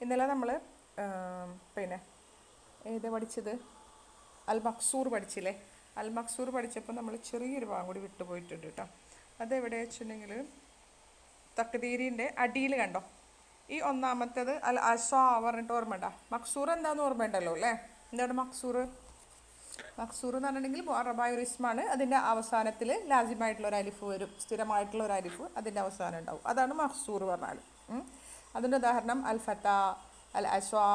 ഇന്നലെ നമ്മൾ പിന്നെ ഏത് പഠിച്ചത്, അൽ മക്സൂർ പഠിച്ചില്ലേ? അൽ മക്സൂർ പഠിച്ചപ്പോൾ നമ്മൾ ചെറിയൊരു ഭാഗം കൂടി വിട്ടുപോയിട്ടുണ്ട് കേട്ടോ. അതെവിടെ വെച്ചിട്ടുണ്ടെങ്കിൽ തക്ദീരിൻ്റെ അടിയിൽ കണ്ടോ, ഈ ഒന്നാമത്തേത് അൽ അസ്വാ പറഞ്ഞിട്ട് ഓർമ്മയുണ്ടോ? മക്സൂർ എന്താണെന്ന് ഓർമ്മയുണ്ടല്ലോ അല്ലേ? എന്താണ് മക്സൂർ? മക്സൂർ എന്ന് പറഞ്ഞിട്ടുണ്ടെങ്കിൽ മുഅറബായ ഒരു ഇസ്മാണ്. അതിൻ്റെ അവസാനത്തിൽ ലാസിമായിട്ടുള്ള ഒരു അലിഫ് വരും, സ്ഥിരമായിട്ടുള്ള ഒരു അലിഫ് അതിൻ്റെ അവസാനം ഉണ്ടാവും. അതാണ് മക്സൂർ പറഞ്ഞാൽ. അതിൻ്റെ ഉദാഹരണം അൽ ഫത്ത, അൽ അസ്വാ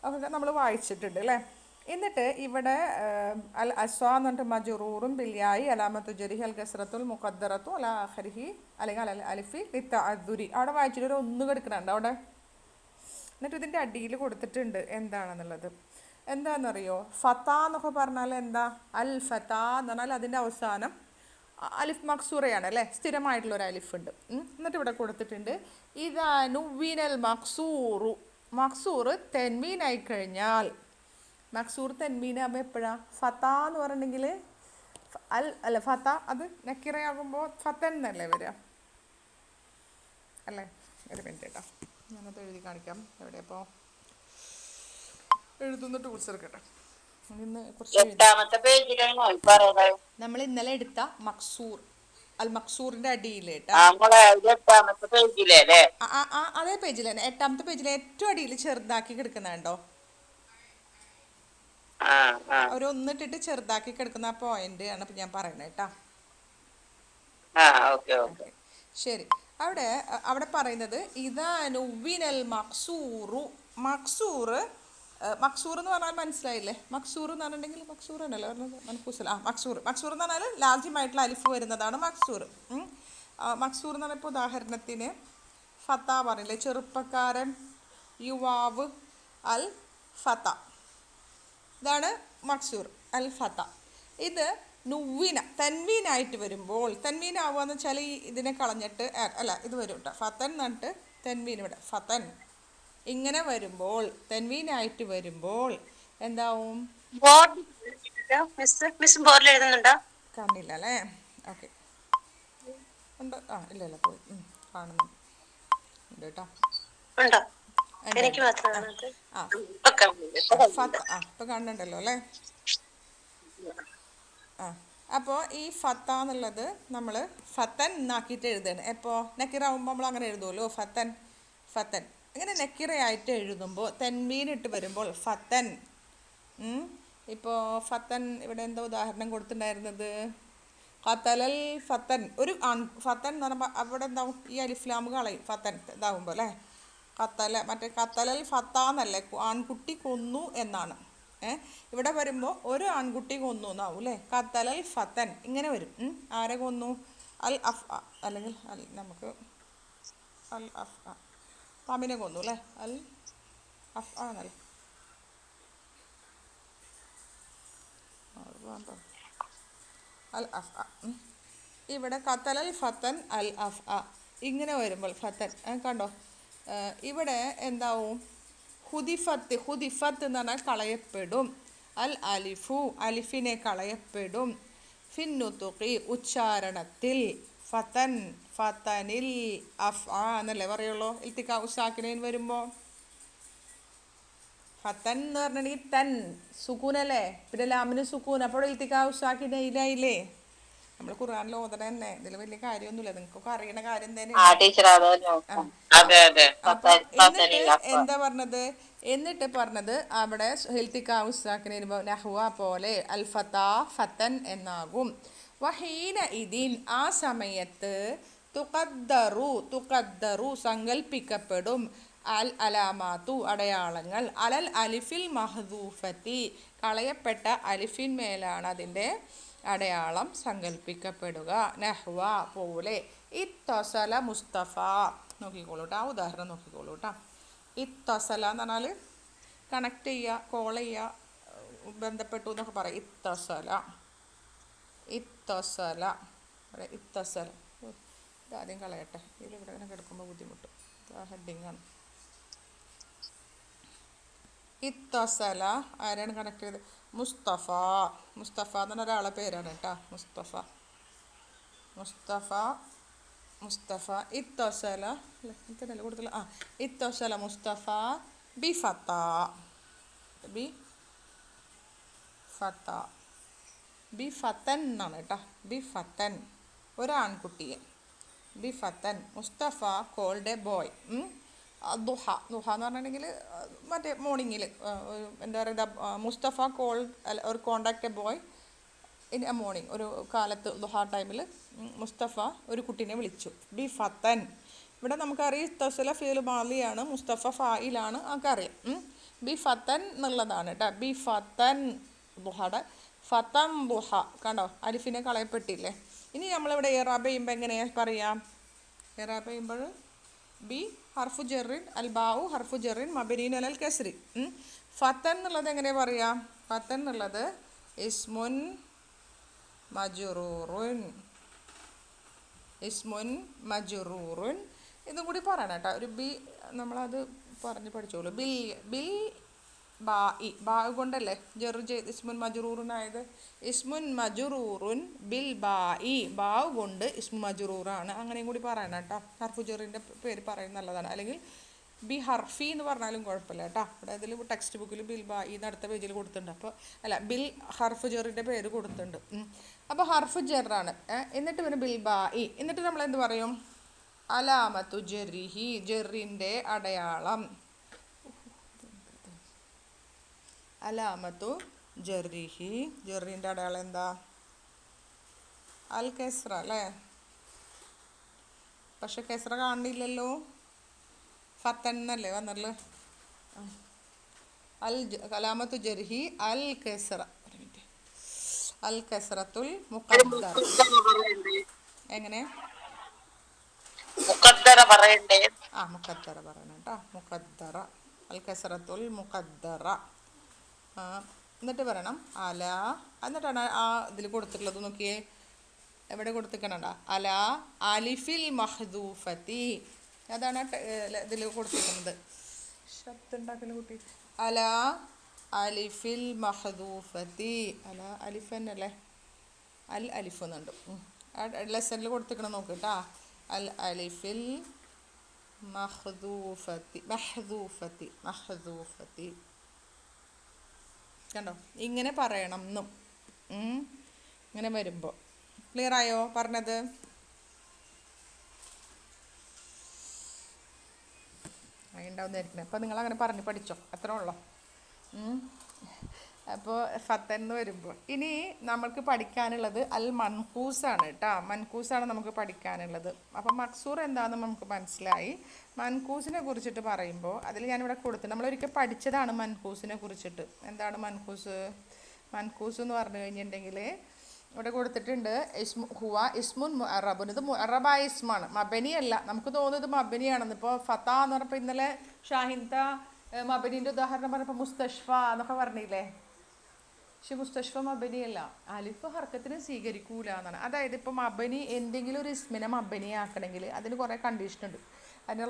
ഒക്കെ നമ്മൾ വായിച്ചിട്ടുണ്ട് അല്ലേ? എന്നിട്ട് ഇവിടെ അൽ അസ്വാ എന്ന് പറഞ്ഞിട്ട് മജറൂറും ബില്യായി അലാമത്തു ജരിഹി അൽ കസ്റത്തുൽ മുഖദ്ദറത്തു അല ആഖിരിഹി അല്ലെങ്കിൽ അൽ അലിഫി ലിത്തഅദ്ദുരി. അവിടെ വായിച്ചിട്ട് ഒരു ഒന്ന് കിടക്കുന്നുണ്ട് അവിടെ. എന്നിട്ട് ഇതിൻ്റെ അടിയിൽ കൊടുത്തിട്ടുണ്ട് എന്താണെന്നുള്ളത്. എന്താണെന്നറിയോ? ഫത്ത എന്നൊക്കെ പറഞ്ഞാൽ എന്താ? അൽ ഫത്ത എന്ന് പറഞ്ഞാൽ അതിൻ്റെ അവസാനം അലിഫ് മക്സൂറയാണ് അല്ലേ? സ്ഥിരമായിട്ടുള്ളൊരു അലിഫ് ഉണ്ട്. എന്നിട്ട് ഇവിടെ കൊടുത്തിട്ടുണ്ട് ഇതാ നുവീനൽ മക്സൂറു. മക്സൂർ തെൻമീനായി കഴിഞ്ഞാൽ, മക്സൂർ തെൻമീനാകുമ്പോൾ എപ്പോഴാണ്? ഫത്ത എന്ന് പറഞ്ഞിട്ടുണ്ടെങ്കിൽ അൽ അല്ല ഫത്ത അത് നക്കിറയാകുമ്പോൾ ഫത്തൻ എന്നല്ലേ വരിക അല്ലേ? ഒരു മിനിറ്റ് കേട്ടോ, ഞാനത് എഴുതി കാണിക്കാം. എവിടെ അപ്പോൾ എഴുതുന്ന ടൂൾസ് എടുക്കട്ടെ. ഇന്ന് കുറച്ച് നമ്മൾ ഇന്നലെ എടുത്ത മക്സൂർ, അൽ മക്സൂറിന്റെ അടിയിൽ അതേ പേജിൽ തന്നെ 8ാമത്തെ പേജിൽ ഏറ്റവും അടിയിൽ ചെറുതാക്കി കിടക്കുന്നുണ്ടോ? ഒരു ഒന്നിട്ടിട്ട് ചെറുതാക്കി കിടക്കുന്ന ആ പോയിന്റ് ആണ് ഇപ്പൊ ഞാൻ പറയുന്നത് കേട്ടാ. ശരി. അവിടെ അവിടെ പറയുന്നത് ഇതാ നുവ്വിനൽ മക്സൂറു. മക്സൂർ എന്ന് പറഞ്ഞാൽ മനസ്സിലായില്ലേ? മക്സൂർ എന്ന് പറഞ്ഞിട്ടുണ്ടെങ്കിൽ മക്സൂർ എന്നല്ലേ പറഞ്ഞത്? മനക്കൂസല. മക്സൂർ എന്ന് പറഞ്ഞാൽ ലാസിമായിട്ടുള്ള അലിഫ് വരുന്നതാണ് മക്സൂർ. മക്സൂർ എന്ന് പറഞ്ഞപ്പോൾ ഉദാഹരണത്തിന് ഫത്ത പറഞ്ഞില്ലേ? ചെറുപ്പക്കാരൻ, യുവാവ്, അൽ ഫത്ത. ഇതാണ് മക്സൂർ, അൽ ഫത്ത. ഇത് നുവ്വിന തൻവീനായിട്ട് വരുമ്പോൾ, തൻവീനാവുക എന്ന് വെച്ചാൽ ഈ ഇതിനെ കളഞ്ഞിട്ട് അല്ല ഇത് വരും കേട്ടോ. ഫത്തൻ എന്നിട്ട് തൻവീൻ ഇവിടെ ഫത്തൻ. ഇങ്ങനെ വരുമ്പോൾ തെൻവീനായിട്ട് വരുമ്പോൾ എന്താവും? കാണില്ല അല്ലേ? ഓക്കെ ഉണ്ട്. ഇല്ല പോയി കാണുന്നു കേട്ടോ. ഇപ്പൊ കാണുന്നുണ്ടല്ലോ അല്ലേ? അപ്പോൾ ഈ ഫത്ത എന്നുള്ളത് നമ്മൾ ഫത്തൻ എന്നാക്കിയിട്ട് എഴുതുകയാണ്. എപ്പോൾ നക്കിറാവുമ്പോൾ നമ്മൾ അങ്ങനെ എഴുതുമല്ലോ, ഫത്തൻ ഫത്തൻ. ഇങ്ങനെ നെക്കിറയായിട്ട് എഴുതുമ്പോൾ തെൻമീനിട്ട് വരുമ്പോൾ ഫത്തൻ. ഇപ്പോൾ ഫത്തൻ ഇവിടെ എന്താ ഉദാഹരണം കൊടുത്തിട്ടുണ്ടായിരുന്നത്? ഖത്തലൽ ഫത്തൻ. ഒരു ഫത്തൻ എന്ന് പറയുമ്പോൾ അവിടെ എന്താവും? ഈ അലിഫ്ലാമ് കളയും ഫത്തൻ ഇതാവുമ്പോൾ അല്ലേ? മറ്റേ ഖത്തലൽ ഫത്ത എന്നല്ലേ? ആൺകുട്ടി കൊന്നു എന്നാണ്. ഇവിടെ വരുമ്പോൾ ഒരു ആൺകുട്ടി കൊന്നു എന്നാവും അല്ലേ? ഖത്തലൽ ഫത്തൻ ഇങ്ങനെ വരും. ആരെ കൊന്നു? അൽ അഫ് അല്ലെങ്കിൽ നമുക്ക് അൽ അഫ് പാമ്പിനെ കൊന്നു അല്ലേ? അൽ അഫ് ആണല്ലേ? അൽ അഫ്. ഇവിടെ ഖത്തലൽ ഫത്തൻ അൽ അഫ് ഇങ്ങനെ വരുമ്പോൾ ഫത്തൻ കണ്ടോ? ഇവിടെ എന്താവും? ഹുദിഫത്ത് എന്ന് പറഞ്ഞാൽ കളയപ്പെടും. അൽ അലിഫു അലിഫിനെ കളയപ്പെടും. ഫിന്നുതുഖി ഉച്ചാരണത്തിൽ. ഫതൻ ഫതനിൽ അഫ് എന്നല്ലേ പറയുള്ളൂ ഇൽത്തിഖാ സാക്കിനൈൻ വരുമ്പോൾ. ഫതൻ എന്ന് പറഞ്ഞിട്ടുണ്ടെങ്കിൽ തൻ സുക്കൂനല്ലേ? പിന്നെ ലാമിന് സുക്കൂൻ. അപ്പോൾ ഇൽത്തിഖാ സാക്കിനൈനായില്ലേ? നമ്മൾ ഖുർആനിൽ ഓതണ തന്നെ, ഇതിൽ വലിയ കാര്യമൊന്നുമില്ല, നിങ്ങൾക്കൊക്കെ അറിയണ കാര്യം തന്നെയാണ്. എന്താ പറഞ്ഞത്? എന്നിട്ട് പറഞ്ഞത് അവിടെ നഹ്വ പോലെ അൽ ഫതാ ഫതൻ എന്നാകും. വഹീന ഇതിൻ ആ സമയത്ത് തുഖദ്ദറു സങ്കൽപ്പിക്കപ്പെടും അൽ അലാമാത്തു അടയാളങ്ങൾ അലൽ അലിഫിൽ മഹ്ദൂഫത്തി കളയപ്പെട്ട അലിഫിന്മേലാണ് അതിൻ്റെ അടയാളം സങ്കല്പിക്കപ്പെടുക. നഹ്വ പോലെ. ഇത്തസല മുസ്തഫ. നോക്കിക്കോളൂ കേട്ടോ, ആ ഉദാഹരണം നോക്കിക്കോളൂ കേട്ടോ. ഇത്തസല എന്ന് പറഞ്ഞാൽ കണക്ട് ചെയ്യുക, കോൾ ചെയ്യുക, ബന്ധപ്പെട്ടു എന്നൊക്കെ പറയാം. ഇത്തസല ഇത്തസല ഇതാദ്യം കളയട്ടെ, ഇതിലിവിടെ ഇങ്ങനെ കിടക്കുമ്പോൾ ബുദ്ധിമുട്ടും. ഹെഡിങ്ങാണ്. ഇത്തസല ആരാണ് കണക്ട് ചെയ്തത്? മുസ്തഫ എന്ന് പറഞ്ഞ ഒരാളെ പേരാണ് കേട്ടോ. മുസ്തഫ ഇത്തസല കൊടുത്തില്ല. ഇത്തസല മുസ്തഫ ബി ഫത്ത, ബി ഫത്ത, ബി ഫത്തൻ എന്നാണ് കേട്ടോ. ബി ഫത്തൻ, ഒരാൺകുട്ടിയെ. ബി ഫത്തൻ മുസ്തഫ കോൾഡ് എ ബോയ്. ദുഹ, ദുഹ എന്ന് പറഞ്ഞിട്ടുണ്ടെങ്കിൽ മറ്റേ മോർണിംഗിൽ എന്താ പറയുക, മുസ്തഫ കോൾഡ് ഒരു contact a boy in a morning, ഒരു കാലത്ത് ദുഹ ടൈമിൽ മുസ്തഫ ഒരു കുട്ടീനെ വിളിച്ചു. ബി ഫത്തൻ, ഇവിടെ നമുക്കറിയാം ഇത്തസില ഫീൽ മാലിയാണ്, മുസ്തഫ ഫായിലാണ്, നമുക്കറിയാം. ബി ഫത്തൻ എന്നുള്ളതാണ് കേട്ടോ. ബി ഫത്തൻ, ദുഹയുടെ ഫത്തൻ ദുഹ, കണ്ടോ അലിഫിനെ കളയപ്പെട്ടില്ലേ. ഇനി നമ്മളിവിടെ ഇറാബ് ചെയ്യുമ്പോൾ എങ്ങനെയാണ് പറയാം? ഇറാബ് ചെയ്യുമ്പോൾ ബി ഹർഫു ജെറിൻ, അൽ ബാഉ ഹർഫു ജെറിൻ മബനീൻ അലൽ കസ്രി. ഫത്തൻ എന്നുള്ളത് എങ്ങനെയാണ് പറയാം? ഫത്തൻ എന്നുള്ളത് ഇസ്മുൻ മജ്റൂറുൻ, ഇസ്മുൻ മജ്റൂറുൻ. ഇതും കൂടി പറയണം കേട്ടോ. ഒരു ബി നമ്മളത് പറഞ്ഞ് പഠിച്ചോളൂ. ബിൽ, ബിൽ ബാ ഇ, ബാ കൊണ്ടല്ലേ ജെറു ചെയ്ത് ഇസ്മുൻ മജ്റൂറുനായത്. ഇസ്മുൻ മജ്റൂറുൻ ബിൽ ബാ ഇ, ബാ കൊണ്ട് ഇസ്മു മജ്റൂറാണ്. അങ്ങനെയും കൂടി പറയണം കേട്ടോ. ഹർഫു ജെറിൻ്റെ പേര് പറയുന്നത് നല്ലതാണ്. അല്ലെങ്കിൽ ബി ഹർഫി എന്ന് പറഞ്ഞാലും കുഴപ്പമില്ല കേട്ടോ. ഇവിടെ ഇതിൽ ടെക്സ്റ്റ് ബുക്കിൽ ബിൽ ബാ ഇ അടുത്ത പേജിൽ കൊടുത്തിട്ടുണ്ട്. അപ്പോൾ അല്ല, ബിൽ ഹർഫു ജെറിൻ്റെ പേര് കൊടുത്തിട്ടുണ്ട്. അപ്പോൾ ഹർഫു ജെറാണ്. എന്നിട്ട് പിന്നെ ബിൽ ബാ ഇ, എന്നിട്ട് നമ്മൾ എന്ത് പറയും? അലാമത്തു ജെറിഹി, ജെറിൻ്റെ അടയാളം. അലാമത്തു ജെറിഹി, ജെറിൻ്റെ അടയാളം എന്താ? അൽ കെസ്ര അല്ലേ. പക്ഷെ കെസ്ര കാണുന്നില്ലല്ലോ, ഫത്തൻ എന്നല്ലേ വന്നല്ലോ. അൽ അലാമത്തു ജെറിഹി അൽ കെസ്ര, അൽ കെസ്റത്തുൽ മുഖദ്ദറ. എങ്ങനെ മുഖദ്ദറ പറയണ്ടേ? മുഖദ്ദറ പറയണം കേട്ടോ. മുഖദ്ദറ, അൽ കെസ്റത്തുൽ മുഖദ്ദറ. എന്നിട്ട് പറയണം അല, എന്നിട്ടാണ് ആ ഇതിൽ കൊടുത്തിട്ടുള്ളത്. നോക്കിയേ, എവിടെ കൊടുത്തിക്കണണ്ട? അല അലിഫിൽ മഹ്ദൂഫത്തി, അതാണ് ഇതിൽ കൊടുത്തിരിക്കുന്നത്. ശബ്ദം ഉണ്ടാക്കുന്ന കുട്ടി. അല അലിഫിൽ മഹ്ദൂഫത്തി, അല അലിഫ് തന്നെയല്ലേ, അൽ അലിഫ് എന്നുണ്ട്. ലെസണിൽ കൊടുത്തിക്കണം നോക്ക് കേട്ടോ. അൽ അലിഫിൽ മഹ്ദൂഫത്തി, മഹ്ദൂഫത്തി, മഹ്ദൂഫത്തി. കണ്ടോ, ഇങ്ങനെ പറയണം എന്നും. ഇങ്ങനെ വരുമ്പോൾ ക്ലിയർ ആയോ പറഞ്ഞത്? ഉണ്ടാവുന്നതായിരിക്കണം. അപ്പോൾ നിങ്ങളങ്ങനെ പറഞ്ഞ് പഠിച്ചോ, അത്ര ഉള്ളോ. അപ്പോൾ ഫത്തൻ എന്ന് വരുമ്പോൾ ഇനി നമ്മൾക്ക് പഠിക്കാനുള്ളത് അൽ മൻഖൂസാണ് കേട്ടോ. മൻഖൂസാണ് നമുക്ക് പഠിക്കാനുള്ളത്. അപ്പോൾ മക്സൂർ എന്താണെന്ന് നമുക്ക് മനസ്സിലായി. മൻഖൂസിനെ കുറിച്ചിട്ട് പറയുമ്പോൾ അതിൽ ഞാനിവിടെ കൊടുത്തു, നമ്മളൊരിക്കൽ പഠിച്ചതാണ് മൻഖൂസിനെ കുറിച്ചിട്ട്. എന്താണ് മൻഖൂസ്? മൻഖൂസ് എന്ന് പറഞ്ഞു കഴിഞ്ഞിട്ടുണ്ടെങ്കിൽ ഇവിടെ കൊടുത്തിട്ടുണ്ട് ഇസ്മു ഹുവ ഇസ്മുൻ മുഅറബുൻ. ഇത് മുഅറബായ ഇസ്മാണ്, മബനി അല്ല. നമുക്ക് തോന്നുന്നത് മബനിയാണെന്ന്. ഇപ്പോൾ ഫത്ത എന്ന് പറഞ്ഞപ്പോൾ ഇന്നലെ ഷാഹിൻത മബനീൻ്റെ ഉദാഹരണം പറഞ്ഞപ്പോൾ മുസ്തഷ്ഫ എന്നൊക്കെ പറഞ്ഞില്ലേ. പക്ഷെ മുസ്തഷ്ഫ മബനി അല്ല, അലിഫ് ഹർക്കത്തിന് സ്വീകരിക്കൂല എന്നാണ്. അതായത് ഇപ്പോൾ മബനി എന്തെങ്കിലും ഒരു ഇസ്മിനെ മബനി ആക്കണമെങ്കിൽ അതിന് കുറേ കണ്ടീഷൻ ഉണ്ട്. അതിന്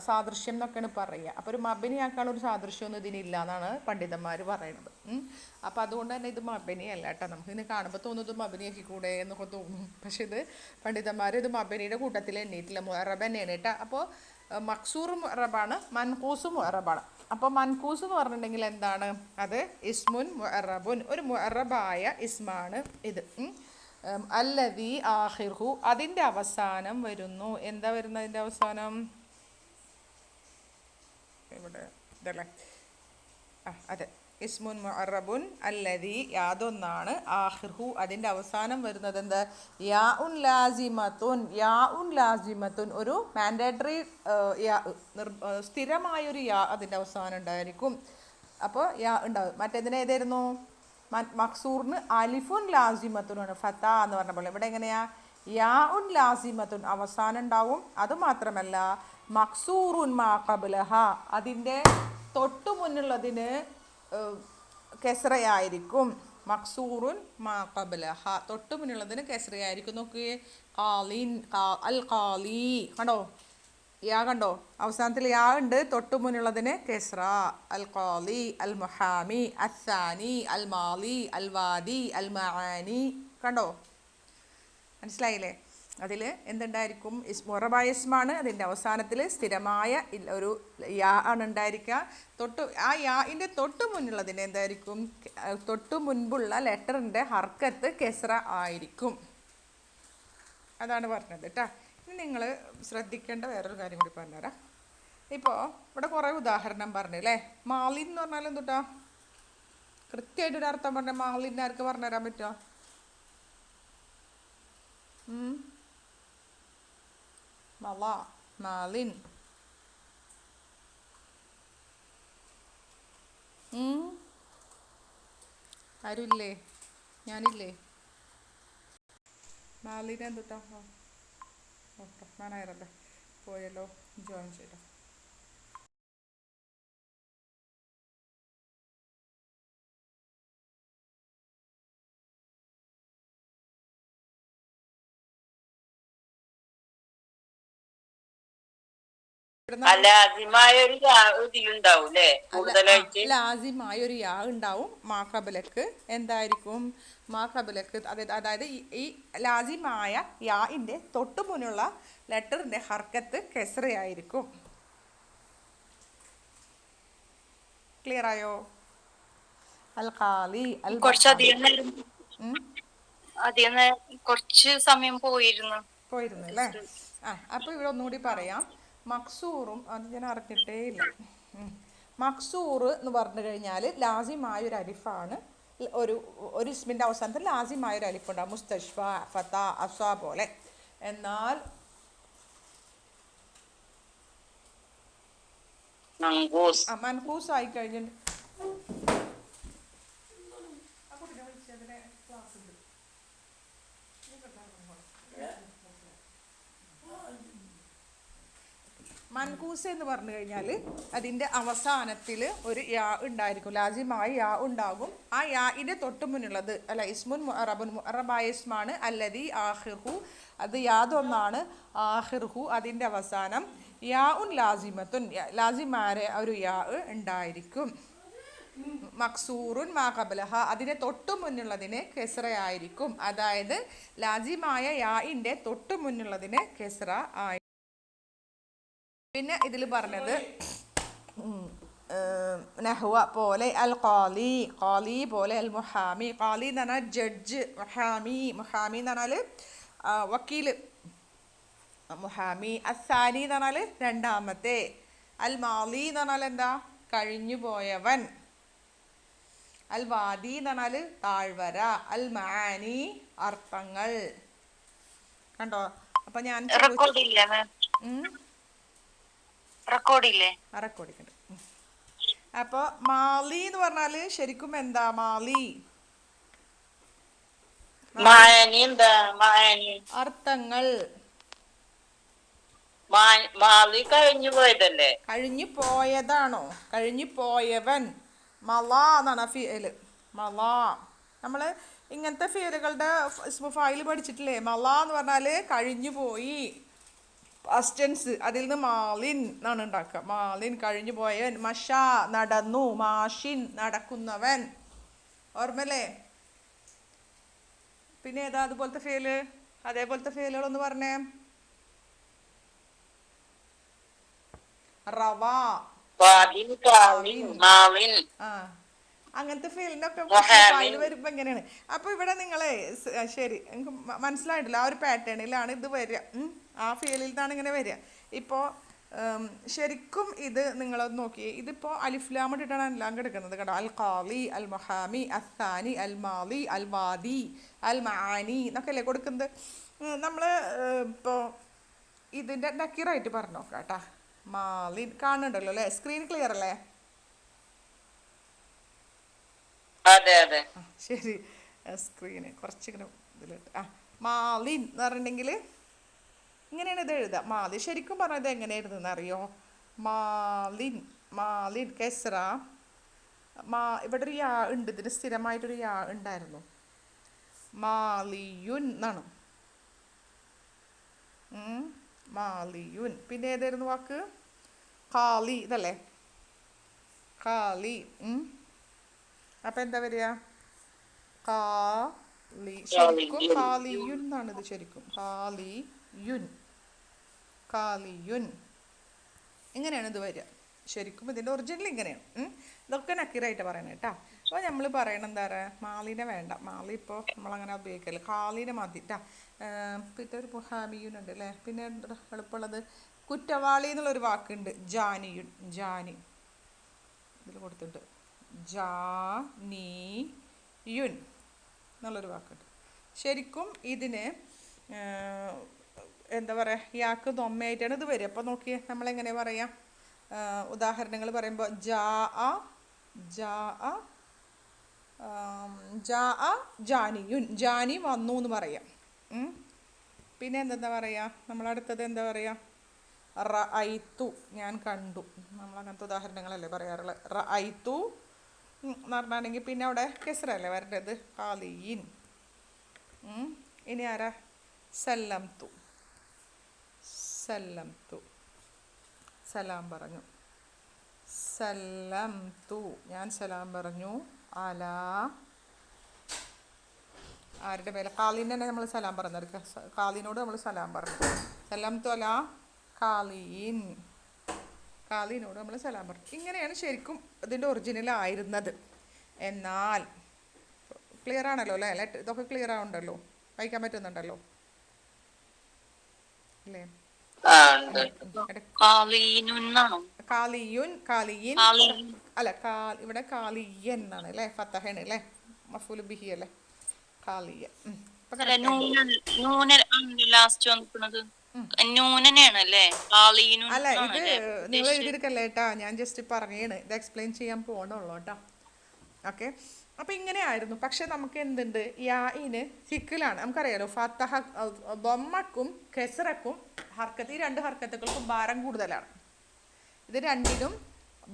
സാദൃശ്യം എന്നൊക്കെയാണ് പറയുക. അപ്പോൾ ഒരു മബനി ആക്കാനുള്ള ഒരു സാദൃശ്യമൊന്നും ഇതിനില്ല എന്നാണ് പണ്ഡിതന്മാർ പറയുന്നത്. അപ്പോൾ അതുകൊണ്ട് തന്നെ ഇത് മബനി അല്ല കേട്ടോ. നമുക്ക് ഇതിന് കാണുമ്പോൾ തോന്നുന്നത് മബനി ആക്കിക്കൂടെ എന്നൊക്കെ തോന്നും. പക്ഷെ ഇത് പണ്ഡിതന്മാർ ഇത് മബനിയുടെ കൂട്ടത്തിൽ എണ്ണീട്ടില്ല, മുഅറബ് തന്നെയാണ് കേട്ടോ. അപ്പോൾ മക്സൂർ മുഅറബാണ്, മൻഖൂസ് മുഅറബാണ്. അപ്പോൾ മൻഖൂസ് എന്ന് പറഞ്ഞിട്ടുണ്ടെങ്കിൽ എന്താണ്? അത് ഇസ്മുൻ മുഅറബുൻ, ഒരു മുഅറബായ ഇസ്മാണ് ഇത്. അല്ലദീ ആഖിർഹു, അതിൻ്റെ അവസാനം വരുന്നു. എന്താ വരുന്നത് അതിൻ്റെ അവസാനം? ഇവിടെ ഇതല്ലേ, അതെ, ഇസ്മുൻ മുഅറബുൻ അല്ലദീ, യാതൊന്നാണ്, ആഖിർഹു അതിൻ്റെ അവസാനം വരുന്നത് എന്ത്? യാ ഉൻ ലാസിമത്തുൻ, യാ ഉൻ ലാസിമത്തുൻ, ഒരു മാൻഡേറ്ററി യാ, സ്ഥിരമായൊരു യാ അതിൻ്റെ അവസാനം ഉണ്ടായിരിക്കും. അപ്പോൾ യാ ഉണ്ടാവും. മറ്റേതിന് ഏതായിരുന്നു? മക്സൂറിന് അലിഫുൻ ലാസിമത്തുനാണ്, ഫത്ത എന്ന് പറഞ്ഞ പോലെ. ഇവിടെ എങ്ങനെയാ? യാ ഉൻ ലാസിമത്തുൻ അവസാനം ഉണ്ടാവും. അതുമാത്രമല്ല മക്സൂറുൻ മാ ഖബ്ലഹ, അതിൻ്റെ തൊട്ടു മുന്നുള്ളതിന് കെസ്റയായിരിക്കും. മക്സൂറുൻ മാ ഖബ്ലഹ, തൊട്ടു മുന്നുള്ളതിന് കെസ്റയായിരിക്കും. നോക്കിയേ, ഖാലിൻ, അൽ ഖാലി, കണ്ടോ യാ, കണ്ടോ അവസാനത്തിൽ യാ ഉണ്ട്, തൊട്ടു മുന്നുള്ളതിന് കെസ്റ. അൽ ഖാലി, അൽ മുഹാമി, അസാനി, അൽ മാലി, അൽ വാദി, അൽ മആനി. കണ്ടോ, മനസ്സിലായില്ലേ? അതിൽ എന്തുണ്ടായിരിക്കും? മൊറബായ ഇസ്മാണ്. അതിൻ്റെ അവസാനത്തിൽ സ്ഥിരമായ ഒരു യാ ആണ് ഉണ്ടായിരിക്കുക. ആ യാൻ്റെ തൊട്ട് മുന്നുള്ളതിന് എന്തായിരിക്കും? തൊട്ട് മുൻപുള്ള ലെറ്ററിൻ്റെ ഹർക്കത്ത് കെസ്ര ആയിരിക്കും. അതാണ് പറഞ്ഞത് കേട്ടോ. ഇനി നിങ്ങൾ ശ്രദ്ധിക്കേണ്ട വേറൊരു കാര്യം കൂടി പറഞ്ഞുതരാം. ഇപ്പോൾ ഇവിടെ കുറേ ഉദാഹരണം പറഞ്ഞു അല്ലേ. മാലിൻ എന്ന് പറഞ്ഞാൽ എന്തുട്ടാ? കൃത്യമായിട്ടൊരു അർത്ഥം പറഞ്ഞാൽ മാലിൻ്റെ ആർക്ക് പറഞ്ഞുതരാൻ പറ്റുമോ? മല, മാലിൻ. ആരുമില്ലേ? ഞാനില്ലേ? മാലിന് എന്തുട്ടാ? റഹ്മാനായല്ലേ പോയല്ലോ, ജോയിൻ ചെയ്തോ. ലാസിമായ ഒരു യാ ഉണ്ടാവും മാഖബലക്ക്. എന്തായിരിക്കും മാഖബലക്ക്? അതായത് ഈ ലാസിമായ യാന്റെ തൊട്ടു മുന്നുള്ള ലെറ്ററിന്റെ ഹർക്കത്ത് കെസ്റയായിരിക്കും. ക്ലിയർ ആയോ? അൽ ഖാലി, അൽ കുറച്ച് സമയം പോയിരുന്നു അല്ലേ? അപ്പൊ ഇവിടെ ഒന്നുകൂടി പറയാം. മക്സൂറും അത് ഞാൻ അറിഞ്ഞിട്ടേ ഇല്ല. മക്സൂർ എന്ന് പറഞ്ഞു കഴിഞ്ഞാൽ ലാസിമായ ഒരു അലിഫാണ്. ഒരു ഇസ്മിൻ്റെ അവസാനത്തിൽ ലാസിമായ ഒരു അലിഫുണ്ടാകും. മുസ്തഷ്ഫ, ഫത, അസ പോലെ. എന്നാൽ മൻഖൂസ് ആയി കഴിഞ്ഞിട്ട് മൻകൂസ് എന്ന് പറഞ്ഞു കഴിഞ്ഞാൽ അതിൻ്റെ അവസാനത്തിൽ ഒരു യാ ഉണ്ടായിരിക്കും. ലാസിമായ യാ ഉണ്ടാകും. ആ യാന്റെ തൊട്ട് മുന്നുള്ളത് അല്ല ഇസ്മുൻ മുഅറബുൻ. മുഅറബായ ഇസ്മാണ്. അല്ലദി ആഖിർഹു, അത് യാതൊന്നാണ്. ആഖിർഹു, അതിൻ്റെ അവസാനം യാ ഉൻ ലാസിമത്തുൻ, ലാസിമാരെ ഒരു യാ ഉണ്ടായിരിക്കും. മക്സൂറുൻ മാ ഖബലഹ, അതിനെ തൊട്ടു മുന്നുള്ളതിന് കെസ്റയായിരിക്കും. അതായത് ലാസിമായ യാന്റെ തൊട്ടു മുന്നുള്ളതിന് കെസ്റ ആയി. പിന്നെ ഇതിൽ പറഞ്ഞത് നഹ്വ പോലെ അൽ ഖാലി, ഖാലി പോലെ അൽ മുഹാമി. ഖാലി എന്ന് പറഞ്ഞാൽ ജഡ്ജ്, മുഹാമി എന്ന് പറഞ്ഞാൽ വക്കീൽ, മുഹാമി. അസാനി എന്ന് പറഞ്ഞാൽ രണ്ടാമത്തെ. അൽ മാലി എന്ന് പറഞ്ഞാൽ എന്താ? കഴിഞ്ഞു പോയവൻ. അൽ വാദി എന്ന് പറഞ്ഞാൽ താഴ്വര. അൽ മആനി അർത്ഥങ്ങൾ. കണ്ടോ? അപ്പൊ ഞാൻ റെക്കോർഡിക്കണ്ട്. അപ്പൊ മാലി എന്ന് പറഞ്ഞാല് ശരിക്കും എന്താ? മാലി അർത്ഥങ്ങൾ. കഴിഞ്ഞു പോയതല്ലേ? കഴിഞ്ഞു പോയതാണോ? കഴിഞ്ഞു പോയവൻ. മല എന്നാണ് ഫിയല്. മല. നമ്മള് ഇങ്ങനത്തെ ഫിയലുകളുടെ ഫയൽ പഠിച്ചിട്ടില്ലേ? മല എന്ന് പറഞ്ഞാല് കഴിഞ്ഞു പോയി, പാസ്റ്റ് ടെൻസ്. അതിൽ നിന്ന് മാലിൻ എന്നാണ് ഉണ്ടാക്കുക. മാലിൻ കഴിഞ്ഞു പോയവൻ. മഷ നടന്നു, മാഷിൻ നടക്കുന്നവൻ. ഓർമ്മല്ലേ? പിന്നെ ഏതാ അതുപോലത്തെ ഫേല്? അതേപോലത്തെ ഫേലുകളൊന്ന് പറഞ്ഞേ. റവ, അങ്ങനത്തെ ഫീലിനൊക്കെ ഫയൽ വരുമ്പോ എങ്ങനെയാണ്? അപ്പൊ ഇവിടെ നിങ്ങളെ ശരി എനിക്ക് മനസ്സിലായിട്ടില്ല. ആ ഒരു പാറ്റേണിലാണ് ഇത് വരിക. ആ ഫീലിൽ നിന്നാണ് ഇങ്ങനെ വരിക. ഇപ്പോൾ ശരിക്കും ഇത് നിങ്ങളത് നോക്കിയേ. ഇതിപ്പോൾ അലിഫ്ലാം ഇട്ടിട്ടാണ് എല്ലാം കിടക്കുന്നത് കേട്ടോ. അൽ ഖാലി, അൽ മുഹാമി, അസാനി, അൽ മാലി, അൽ വാദി, അൽ മആനി എന്നൊക്കെ അല്ലേ കൊടുക്കുന്നത്. നമ്മൾ ഇപ്പോൾ ഇതിൻ്റെ നക്കീറായിട്ട് പറഞ്ഞു നോക്കാം കേട്ടോ. മാലിൻ കാണുന്നുണ്ടല്ലോ അല്ലേ? സ്ക്രീൻ ക്ലിയർ അല്ലേ? ശരി. സ്ക്രീന് കുറച്ചിങ്ങനെ ഇതിലിട്ട് മാലിൻ എന്ന് പറഞ്ഞിട്ടുണ്ടെങ്കിൽ ഇങ്ങനെയാണ് ഇത് എഴുതുക. മാലിൻ ശരിക്കും പറഞ്ഞത് എങ്ങനെയായിരുന്നു അറിയോ? മാലിൻ, മാലിൻ കെസ്റ. ഇവിടെ ഒരു യാ ഉണ്ട്. ഇതിന് സ്ഥിരമായിട്ടൊരു യാ ഉണ്ടായിരുന്നു. മാലിയുൻ എന്നാണ്. മാലിയുൻ. പിന്നെ ഏതായിരുന്നു വാക്ക്? ഖാലി. ഇതല്ലേ ഖാലി. അപ്പം എന്താ വരിക? ഖാ ശരിക്കും കാലിയുൻ എന്നാണ് ഇത് ശരിക്കും. കാലിയുൻ, കാലിയുൻ, ഇങ്ങനെയാണ് ഇത് വരിക. ശരിക്കും ഇതിൻ്റെ ഒറിജിനൽ ഇങ്ങനെയാണ്. ഇതൊക്കെ നക്കീറായിട്ട് പറയണം കേട്ടോ. അപ്പോൾ നമ്മൾ പറയണം എന്താ പറയുക, മാലിനെ വേണ്ട, മാലി ഇപ്പോൾ നമ്മളങ്ങനെ ഉപയോഗിക്കല്, കാലിനെ മതി കേട്ടോ. പിന്നെ ഒരു ഹാമിയുൻ ഉണ്ട് അല്ലേ. പിന്നെ എളുപ്പമുള്ളത് കുറ്റവാളി എന്നുള്ളൊരു വാക്കുണ്ട്, ജാനിയുൻ, ജാനി ഇതിൽ കൊടുത്തിട്ട് ജാനിയുൻ എന്നുള്ളൊരു വാക്കുണ്ട്. ശരിക്കും ഇതിന് എന്താ പറയുക, യാക്ക് ദൊമ്മയായിട്ടാണ് ഇത് വരിക. അപ്പോൾ നോക്കിയേ നമ്മളെങ്ങനെ പറയാം, ഉദാഹരണങ്ങൾ പറയുമ്പോൾ ജാ അ, ജാ അ, ജാ അ ജാനിയുൻ, ജാനി വന്നു എന്ന് പറയാം. പിന്നെ എന്താ പറയുക, നമ്മളടുത്തത് എന്താ പറയുക, റഅയ്തു, ഞാൻ കണ്ടു. നമ്മളങ്ങനത്തെ ഉദാഹരണങ്ങളല്ലേ പറയാറുള്ളത്. റഅയ്തു എന്ന് പറഞ്ഞാണെങ്കിൽ പിന്നെ അവിടെ കെസ്റല്ലേ വരേണ്ടത്, കാലിയിൻ. ഇനി ആരാ, സല്ലംതു, സല്ലംതു, സലാം പറഞ്ഞു. സല്ലംതു, ഞാൻ സലാം പറഞ്ഞു. അലാ, ആരുടെ മേലെ, കാലിന് തന്നെ നമ്മൾ സലാം പറഞ്ഞെടുക്കുക. കാലിനോട് നമ്മൾ സലാം പറഞ്ഞു. സല്ലംതു അലാ കാലിൻ, കാലിനോട് നമ്മൾ സലാം പറഞ്ഞു. ഇങ്ങനെയാണ് ശരിക്കും ഇതിൻ്റെ ഒറിജിനൽ ആയിരുന്നത്. എന്നാൽ ക്ലിയർ ആണല്ലോ അല്ലേ, ഇതൊക്കെ ക്ലിയർ ആവുന്നുണ്ടല്ലോ, വായിക്കാൻ പറ്റുന്നുണ്ടല്ലോ അല്ലേ. കാലിയുൻ, കാലിയിൻ അല്ല, ഇവിടെ കാലിയൻ എന്നാണ് അല്ലേ, ഫത്തഹയാണ് അല്ലേ, മഫൂൽ ബിഹി അല്ലേ, കാലിയൻ. അല്ല ഇത് നിങ്ങൾ എഴുതിയെടുക്കല്ലേ കേട്ടാ, ഞാൻ ജസ്റ്റ് പറയാണ്, ഇത് എക്സ്പ്ലെയിൻ ചെയ്യാൻ പോകണുള്ളൂ കേട്ടോ. ഓക്കെ, അപ്പം ഇങ്ങനെ ആയിരുന്നു. പക്ഷെ നമുക്ക് എന്തുണ്ട്, യാഇന് സിക്കിലാണ്, നമുക്കറിയാലോ ഫത്തഹ ദമ്മക്കും കെസറക്കും ഹർക്കത്ത്, ഈ രണ്ട് ഹർക്കത്തുകൾക്കും ഭാരം കൂടുതലാണ്. ഇത് രണ്ടിനും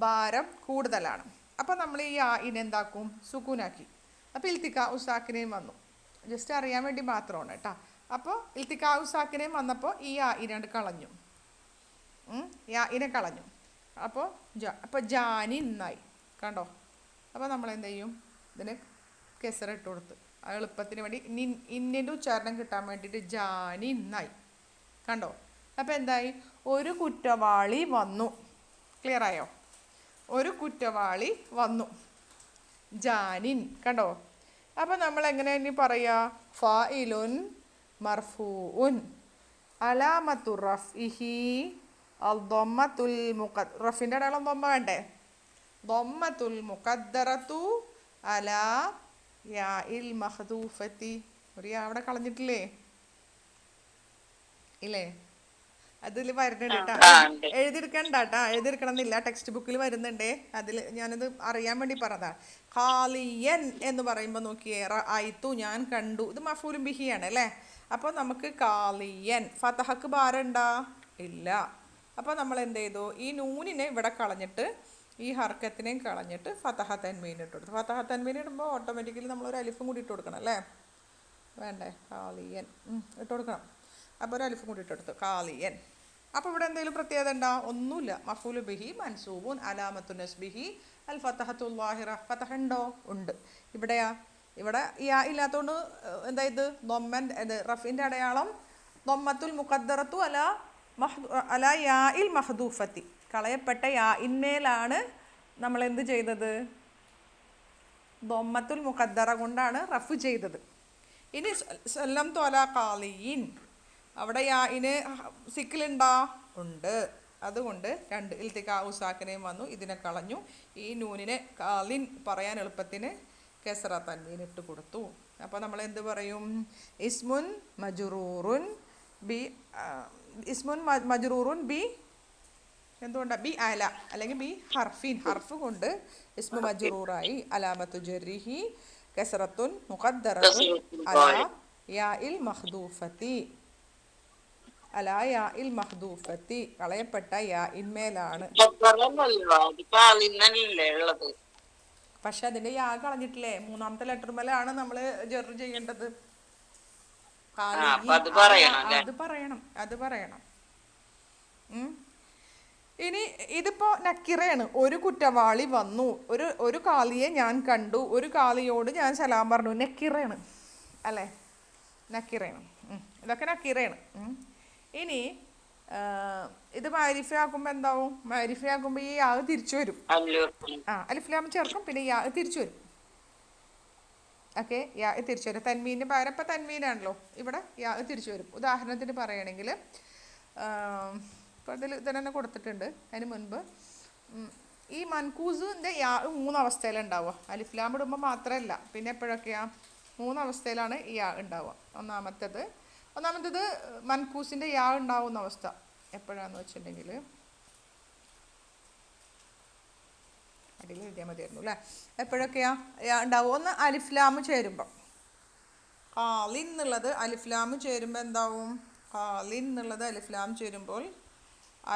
ഭാരം കൂടുതലാണ്. അപ്പം നമ്മൾ ഈ യാഇന് എന്താക്കും, സുക്കൂനാക്കി. അപ്പോൾ ഇൽത്തിക്കാ ഉസാക്കിനെയും വന്നു, ജസ്റ്റ് അറിയാൻ വേണ്ടി മാത്രമാണ് കേട്ടോ. അപ്പോൾ ഇൽത്തിക്കാ ഉസാക്കിനെയും വന്നപ്പോൾ ഈ യാഇനെ കളഞ്ഞു, യാഇനെ കളഞ്ഞു. അപ്പോൾ ജാനി എന്നായി, കണ്ടോ. അപ്പോൾ നമ്മൾ എന്ത് ചെയ്യും, ഇതിന് കെസറിട്ട് കൊടുത്ത് എളുപ്പത്തിന് വേണ്ടി ഇന്നിൻ്റെ ഉച്ചാരണം കിട്ടാൻ വേണ്ടിയിട്ട് ജാനി എന്നായി, കണ്ടോ. അപ്പോൾ എന്തായി, ഒരു കുറ്റവാളി വന്നു. ക്ലിയർ ആയോ, ഒരു കുറ്റവാളി വന്നു, ജാനിൻ, കണ്ടോ. അപ്പോൾ നമ്മൾ എങ്ങനെ ഇനി പറയുക, ഫാഇലുൻ മർഫൂഉൻ അലാമത്തു റഫ്ഇഹി അൽദമ്മത്തുൽ റഫിൻ്റെ അടയാളം ദമ്മ വേണ്ടേ, ദമ്മത്തുൽ മുഖദ്ദറത്തു അലാ യാഇൽ മഹ്ദൂഫത്തി. ഒരു അവിടെ കളഞ്ഞിട്ടില്ലേ, ഇല്ലേ, അതിൽ വരുന്നുണ്ട് കേട്ടോ. എഴുതിയെടുക്കണ്ട കേട്ടോ, എഴുതിയെടുക്കണം എന്നില്ല, ടെക്സ്റ്റ് ബുക്കിൽ വരുന്നുണ്ടേ. അതിൽ ഞാനത് അറിയാൻ വേണ്ടി പറഞ്ഞതാണ്. ഖാലിയൻ എന്ന് പറയുമ്പോൾ നോക്കിയേ, റഅയ്തു ഞാൻ കണ്ടു, ഇത് മഫൂലും ബിഹിയാണ് അല്ലേ. അപ്പോൾ നമുക്ക് കാലിയൻ, ഫതഹക്ക് ഭാരം ഉണ്ടാ ഇല്ല. അപ്പോൾ നമ്മൾ എന്ത് ചെയ്തു, ഈ നൂനിനെ ഇവിടെ കളഞ്ഞിട്ട് ഈ ഹർക്കത്തിനെയും കളഞ്ഞിട്ട് ഫതഹ തൻവീൻ ഇട്ട് കൊടുത്തു. ഫതഹ തൻവീൻ ഇടുമ്പോൾ ഓട്ടോമാറ്റിക്കലി നമ്മളൊരു അലിഫും കൂടി ഇട്ട് കൊടുക്കണം അല്ലേ, വേണ്ടേ, കാലിയൻ ഇട്ട് കൊടുക്കണം. അപ്പോൾ ഒരു അലിഫും കൂടി ഇട്ട് കൊടുത്തു, കാലിയൻ. അപ്പോൾ ഇവിടെ എന്തെങ്കിലും പ്രത്യേകത ഉണ്ടോ, ഒന്നുമില്ല. മഫൂലു ബിഹി മൻസൂബുൻ അലാമത്തു നസ്ബിഹി അൽ ഫതഹത്തുൽ ലാഹിറ, ഫതഹ ഉണ്ടോ, ഉണ്ട്. ഇവിടെയാ, ഇവിടെ യാ ഇല്ലാത്തതുകൊണ്ട് എന്താ ഇത്, ദൊമ്മൻ റഫിൻ്റെ അടയാളം ദൊമ്മത്തുൽ മുഖദ്ദറത്തു അല യാഇൽ മഹ്ദൂഫത്തി, കളയപ്പെട്ട യാ ഇന്മേലാണ് നമ്മൾ എന്ത് ചെയ്തത്, ദൊമ്മത്തുൽ മുഖദ്ദറ കൊണ്ടാണ് റഫ് ചെയ്തത്. ഇനി സല്ലംതു അലാ ഖാലിയിൻ, അവിടെ യാഇന് സിക്കിലുണ്ടാ, ഉണ്ട്. അതുകൊണ്ട് രണ്ട് ഇൽത്തിക്കാ ഉസാക്കിനെയും വന്നു, ഇതിനെ കളഞ്ഞു. ഈ നൂനിനെ കാലിൻ പറയാൻ എളുപ്പത്തിന് കെസ്റ തൻവീൻ ഇട്ട് കൊടുത്തു. അപ്പോൾ നമ്മൾ എന്ത് പറയും, ഇസ്മുൻ മജ്റൂറുൻ ബി, ഇസ്മുൻ മജ്റൂറുൻ ബി എന്തുകൊണ്ടാണ്, ബി അല അല്ലെങ്കിൽ ബി ഹർഫിൻ, ഹർഫ് കൊണ്ട് ഇസ്മു മജ്റൂറായി. അലാമത്തു ജർരിഹി കസ്റത്തുൻ മുഖദ്ദറത്തുൻ അലാ യാഇൽ മഹ്ദൂഫത്തി, അലാ യാഇൽ മഹ്ദൂഫത്തി, കളയപ്പെട്ട യാ ഇന്മേലാണ്. പക്ഷെ അതിന്റെ യാ കളഞ്ഞിട്ടില്ലേ, മൂന്നാമത്തെ ലെറ്റർ മേലാണ് നമ്മൾ ജർ ചെയ്യേണ്ടത്. അത് പറയണം. ഇനി ഇതിപ്പോ നക്കിറയാണ്, ഒരു കുറ്റവാളി വന്നു, ഒരു കാലിയെ ഞാൻ കണ്ടു, ഒരു കാലിയോട് ഞാൻ സലാം പറഞ്ഞു, നക്കിറയാണ്. അല്ലേ? നക്കിറയാണ്. ഇതൊക്കെ നക്കിറയാണ്. ഇനി ഇത് മാരിഫയാക്കുമ്പോൾ എന്താവും? മാരിഫയാക്കുമ്പോൾ ഈ യാ തിരിച്ചു വരും. അലിഫ്ലാം ചേർക്കും, പിന്നെ യാ തിരിച്ചു വരും. ഓക്കെ, യാ തിരിച്ചു വരും. തൻവീൻ്റെ പകരം ഇപ്പം തൻവീനാണല്ലോ, ഇവിടെ യാ തിരിച്ചു വരും. ഉദാഹരണത്തിന് പറയുകയാണെങ്കിൽ ഇപ്പോൾ ഇതിൽ തന്നെ കൊടുത്തിട്ടുണ്ട്. അതിന് മുൻപ് ഈ മൻകൂസിൻ്റെ യാ 3 അവസ്ഥയിലുണ്ടാവുക. അലിഫ്ലാം ഇടുമ്പോൾ മാത്രമല്ല, പിന്നെ എപ്പോഴൊക്കെയാണ് 3 അവസ്ഥയിലാണ് ഈ യാ ഉണ്ടാവുക. ഒന്നാമത്തേത് മൻകൂസിൻ്റെ യാ ഉണ്ടാവുന്ന അവസ്ഥ എപ്പോഴാന്ന് വെച്ചിട്ടുണ്ടെങ്കിൽ അടിയിൽ എഴുതിയാൽ മതിയായിരുന്നു അല്ലേ? എപ്പോഴൊക്കെയാ ഉണ്ടാവും? ഒന്ന് അലിഫ്ലാം ചേരുമ്പോൾ, ഖാലിൻ എന്നുള്ളത് അലിഫ്ലാം ചേരുമ്പോൾ എന്താവും? ഖാലിൻ എന്നുള്ളത് അലിഫ്ലാം ചേരുമ്പോൾ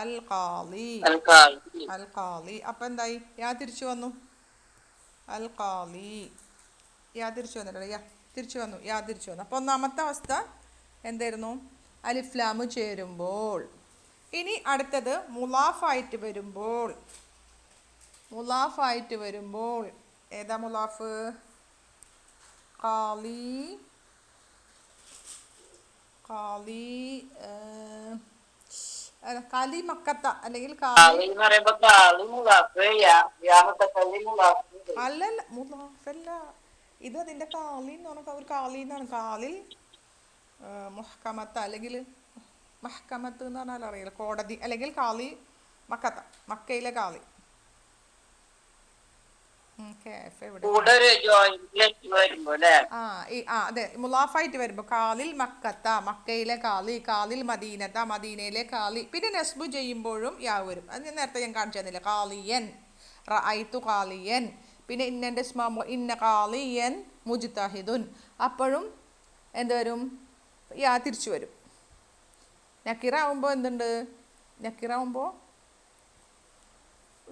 അൽ ഖാലി, അൽ ഖാലി. അപ്പം എന്തായി? യാ തിരിച്ചു വന്നു. അൽ ഖാലി യാ തിരിച്ചു വന്നിട്ടുണ്ട്. യാ തിരിച്ചു വന്നു. അപ്പോൾ ഒന്നാമത്തെ അവസ്ഥ എന്തായിരുന്നു? അലിഫ്ലാം ചേരുമ്പോൾ. ഇനി അടുത്തത് മുലാഫായിട്ട് വരുമ്പോൾ ഏതാ മുലാഫ്? കാലി മക്കത്ത അല്ലെങ്കിൽ അല്ലല്ല, മുലാഫല്ല. ഇത് അതിൻ്റെ കാലി എന്ന് പറഞ്ഞാൽ ഒരു കാലി എന്നാണ്. കാലിൽ മുഹ്കമത്ത അല്ലെങ്കിൽ മഹ്കമത്ത് എന്ന് പറഞ്ഞാൽ അറിയില്ല, കോടതി, അല്ലെങ്കിൽ കാലി മക്കത്ത, മക്കയിലെ കാലി. അതെ, മുലാഫായിട്ട് വരുമ്പോൾ കാലിൽ മക്കത്ത, മക്കയിലെ കാലി, കാലിൽ മദീനത്ത, മദീനയിലെ കാലി. പിന്നെ നസ്ബു ചെയ്യുമ്പോഴും യാ വരും. അത് നേരത്തെ ഞാൻ കാണിച്ചു തന്നില്ല. കാലിയൻ, റഅയ്തു കാലിയൻ. പിന്നെ ഇന്നൻ്റെ ഇന്ന കാലിയൻ മുജ്തഹിദുൻ. അപ്പോഴും എന്ത് വരും? യാ തിരിച്ചു വരും. നക്കിറാവുമ്പോൾ എന്തുണ്ട്? നക്കിറാവുമ്പോൾ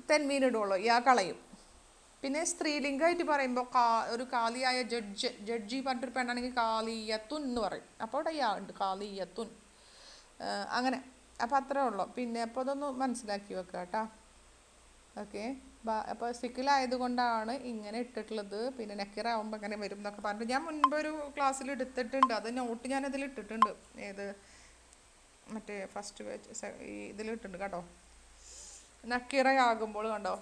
തെൻവീനിടുള്ളൂ, യാ കളയും. പിന്നെ സ്ത്രീലിംഗമായിട്ട് പറയുമ്പോൾ ഒരു കാലിയായ ജഡ്ജി പറഞ്ഞിട്ടൊരു പെണ്ണാണെങ്കിൽ കാലിയത്തുൻ എന്ന് പറയും. അപ്പോൾ അവിടെ യാ ഉണ്ട്, കാലിയത്തുൻ. അങ്ങനെ. അപ്പോൾ അത്രേ ഉള്ളൂ. പിന്നെ അപ്പോൾ അതൊന്ന് മനസ്സിലാക്കി വെക്കുക കേട്ടോ. ഓക്കെ. അപ്പോൾ സിക്കിലായതുകൊണ്ടാണ് ഇങ്ങനെ ഇട്ടിട്ടുള്ളത്. പിന്നെ നക്കിറാവുമ്പോൾ ഇങ്ങനെ വരും എന്നൊക്കെ പറഞ്ഞിട്ട് ഞാൻ മുൻപൊരു ക്ലാസ്സിൽ എടുത്തിട്ടുണ്ട്. അത് നോട്ട് ഞാനതിൽ ഇട്ടിട്ടുണ്ട്. ഏത് മറ്റേ ഫസ്റ്റ് ഇതിലിട്ടുണ്ട് കേട്ടോ. നക്കിറയാകുമ്പോൾ കണ്ടോ,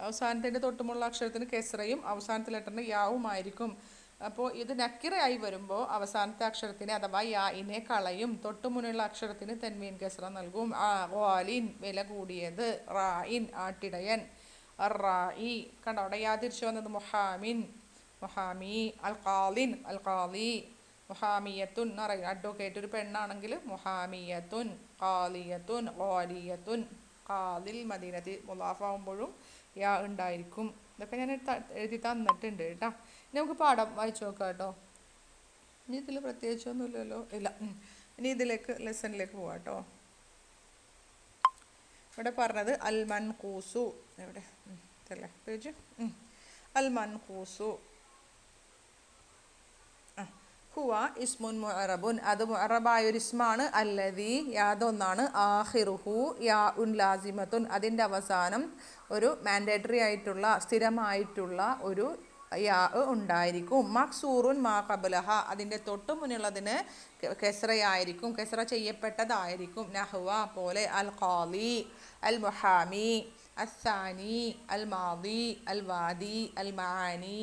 അവസാനത്തിൻ്റെ തൊട്ടുമുള്ള അക്ഷരത്തിന് കെസ്റയും അവസാനത്തെ ലെറ്ററിന് യാവുമായിരിക്കും. അപ്പോൾ ഇത് നക്കിറയായി വരുമ്പോൾ അവസാനത്തെ അക്ഷരത്തിന് അഥവാ യാഇനെ കളയും. തൊട്ടുമുന്നുള്ള അക്ഷരത്തിന് തൻവീൻ കെസ്റ നൽകും. ഖാലിൻ വില കൂടിയത്, റായിൻ ആട്ടിടയൻ, റായി കണ്ടോ അവിടെ യാ തിരിച്ചു വന്നത്. മുഹാമി, അൽ ഖാലിൻ, അൽ ഖാലി, മുഹാമിയത്തുൻ എന്ന് പറയും. അഡ്വക്കേറ്റ് ഒരു പെണ്ണാണെങ്കിൽ മുഹാമിയത്തുൻ, ഖാലിയത്തുൻ, ഖാലിയത്തുൻ. ഖാലിൽ മദീനത്തി മുലാഫാവുമ്പോഴും യാ ഉണ്ടായിരിക്കും. ഇതൊക്കെ ഞാൻ എഴുതി തന്നിട്ടുണ്ട് കേട്ടോ. ഇനി നമുക്ക് പാഠം വായിച്ചു നോക്കാം കേട്ടോ. ഇനി ഇതിൽ പ്രത്യേകിച്ചൊന്നുമില്ലല്ലോ. ഇല്ല. ഇനി ലെസണിലേക്ക് പോവാം കേട്ടോ. ഇവിടെ പറഞ്ഞത് അൽ മൻഖൂസു. എവിടെ ഇതല്ലേ പേജ്? അൽ മൻഖൂസു ഹുവ ഇസ്മുൻ മുഅറബുൻ. അത് മുഅറബായൊരു ഇസ്മാണ്. അല്ലദീ യാതൊന്നാണ്. ആഖിറുഹു യാ ഉൻ ലാസിമത്തുൻ. അതിൻ്റെ അവസാനം ഒരു മാൻഡേറ്ററി ആയിട്ടുള്ള സ്ഥിരമായിട്ടുള്ള ഒരു യാ ഉണ്ടായിരിക്കും. മക്സൂറുൻ മാ ഖബലഹ. അതിൻ്റെ തൊട്ട് മുന്നുള്ളതിന് കെസ്റയായിരിക്കും, കെസ്റ ചെയ്യപ്പെട്ടതായിരിക്കും. നഹ്വ പോലെ അൽ ഖാലി, അൽ മുഹാമി, അസ്സാനി, അൽ മാദി, അൽ വാദി, അൽ മആനി.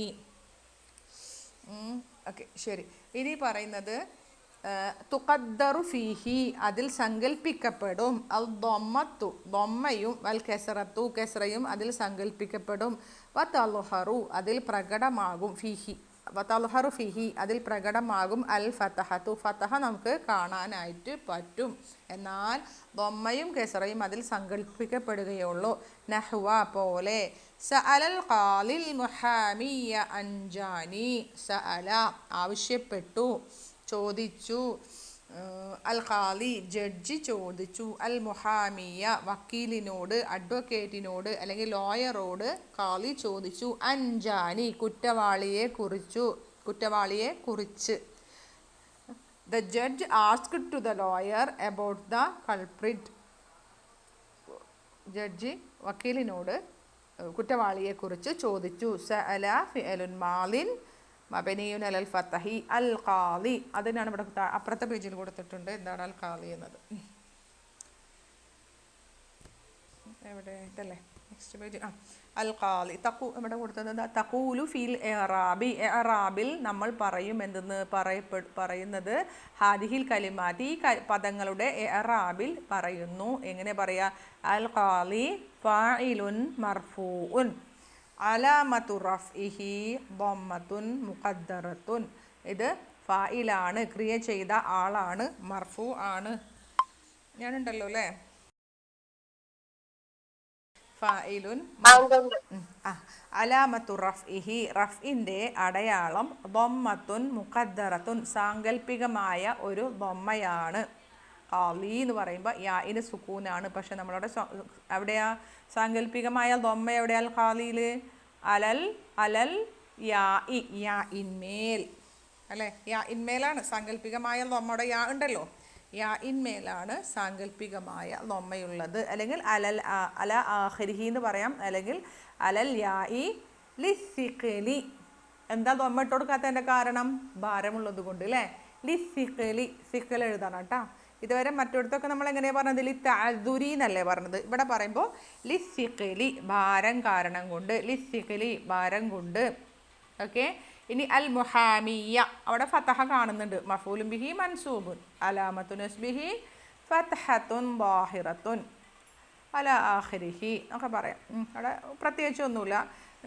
ഓക്കെ, ശരി. ഇനി പറയുന്നത് തുഖദ്ദറു ഫീഹി. അതിൽ സങ്കല്പിക്കപ്പെടും. അൽ ദൊമ്മത്തു ദൊമ്മയും വൽ കെസറത്തു കെസറയും അതിൽ സങ്കല്പിക്കപ്പെടും. വതൽഹറു അതിൽ പ്രകടമാകും. ഫീഹി വതൽഹറു ഫീഹി അതിൽ പ്രകടമാകും. അൽ ഫതഹത്തു ഫതഹ നമുക്ക് കാണാനായിട്ട് പറ്റും. എന്നാൽ ദൊമ്മയും കെസറയും അതിൽ സങ്കല്പിക്കപ്പെടുകയുള്ളൂ. നഹ്വ പോലെ സഅലൽ ഖാലിൽ മുഹാമിയ അൻജാനി. സഅല ആവശ്യപ്പെട്ടു, ചോദിച്ചു. അൽ ഖാലി ജഡ്ജി ചോദിച്ചു. അൽ മുഹാമിയ വക്കീലിനോട്, അഡ്വക്കേറ്റിനോട് അല്ലെങ്കിൽ ലോയറോട് ഖാലി ചോദിച്ചു. അൻജാനി കുറ്റവാളിയെ കുറിച്ച്. The judge asked to the lawyer about the culprit. ജഡ്ജി വക്കീലിനോട് കുറ്റവാളിയെക്കുറിച്ച് ചോദിച്ചു. സഅല ഫിഅലുൻ മാലിൻ മബനിയുൻ അലൽ ഫത്തഹി അൽ ഖാലി. അതിനാണ് ഇവിടെ അപ്പുറത്തെ പേജിൽ കൊടുത്തിട്ടുണ്ട് എന്താണ് അൽ ഖാലി എന്നത്. എവിടെ ഇതല്ലേ നെക്സ്റ്റ് പേജ്. അൽ ഖാലി ഇവിടെ കൊടുത്തത് തഖൂലു ഫിൽ ഇഅറാബി. ഇഅറാബിൽ നമ്മൾ പറയും എന്തെന്ന് പറയുന്നത് ഹാദിഹിൽ കലിമാതി ഈ പദങ്ങളുടെ ഇഅറാബിൽ പറയുന്നു. എങ്ങനെ പറയാ? അൽ ഖാലി ഫാഇലുൻ മർഫൂഉൻ അലാമത്തു റഫ്ഇഹി ദമ്മത്തുൻ മുഖദ്ദറത്തുൻ. ഇത് ഫായിലാണ്, ക്രിയ ചെയ്ത ആളാണ്, മർഫൂ ആണ്. ഞാനുണ്ടല്ലോ അല്ലേ ഫായിലുൻ. അലാമത്തു റഫ്ഇഹി റഫ്ഇൻ്റെ അടയാളം ദമ്മത്തുൻ മുഖദ്ദറത്തുൻ സാങ്കല്പികമായ ഒരു ദമ്മയാണ്. ഖാലി എന്ന് പറയുമ്പോൾ യാഇന് സുക്കൂനാണ്. പക്ഷെ നമ്മളവിടെ അവിടെയാ സാങ്കല്പികമായ ദമ്മ എവിടെയാ ഖാലിയിൽ? അലൽ യാ ഇൻമേൽ അല്ലേ? യാ ഇൻമേലാണ് സാങ്കല്പികമായ ദമ്മയുടെ യാ ഉണ്ടല്ലോ, യാ ഇൻമേലാണ് സാങ്കല്പികമായ ദമ്മയുള്ളത്. അല്ലെങ്കിൽ അല ആഖിരിഹി എന്ന് പറയാം, അല്ലെങ്കിൽ അലൽ യാഇ ലിസ്സിഖലി. എന്താ ദമ്മ ഇട്ട് കൊടുക്കാത്തതിൻ്റെ കാരണം? ഭാരമുള്ളത് കൊണ്ട് അല്ലേ? ലിസ്സിഖലി സിഖൽ എഴുതണം കേട്ടോ. ഇതുവരെ മറ്റിടത്തൊക്കെ നമ്മൾ എങ്ങനെയാണ് പറഞ്ഞത്? ലിത്തഅദ്ദുരി എന്നല്ലേ പറഞ്ഞത്. ഇവിടെ പറയുമ്പോൾ ലിസ്സിഖലി ഭാരം കാരണം കൊണ്ട്, ലിസ്സിഖലി ഭാരം കൊണ്ട്. ഓക്കെ. ഇനി അൽ മുഹാമിയ അവിടെ ഫതഹ കാണുന്നുണ്ട്. മഫൂലും ബിഹി മൻസൂബുൻ അലാമത്തു നസ്ബിഹി ഫത്ഹത്തുൻ ളാഹിറത്തുൻ അലാ ആഖിരിഹി ഒക്കെ പറയാം. അവിടെ പ്രത്യേകിച്ച് ഒന്നുമില്ല.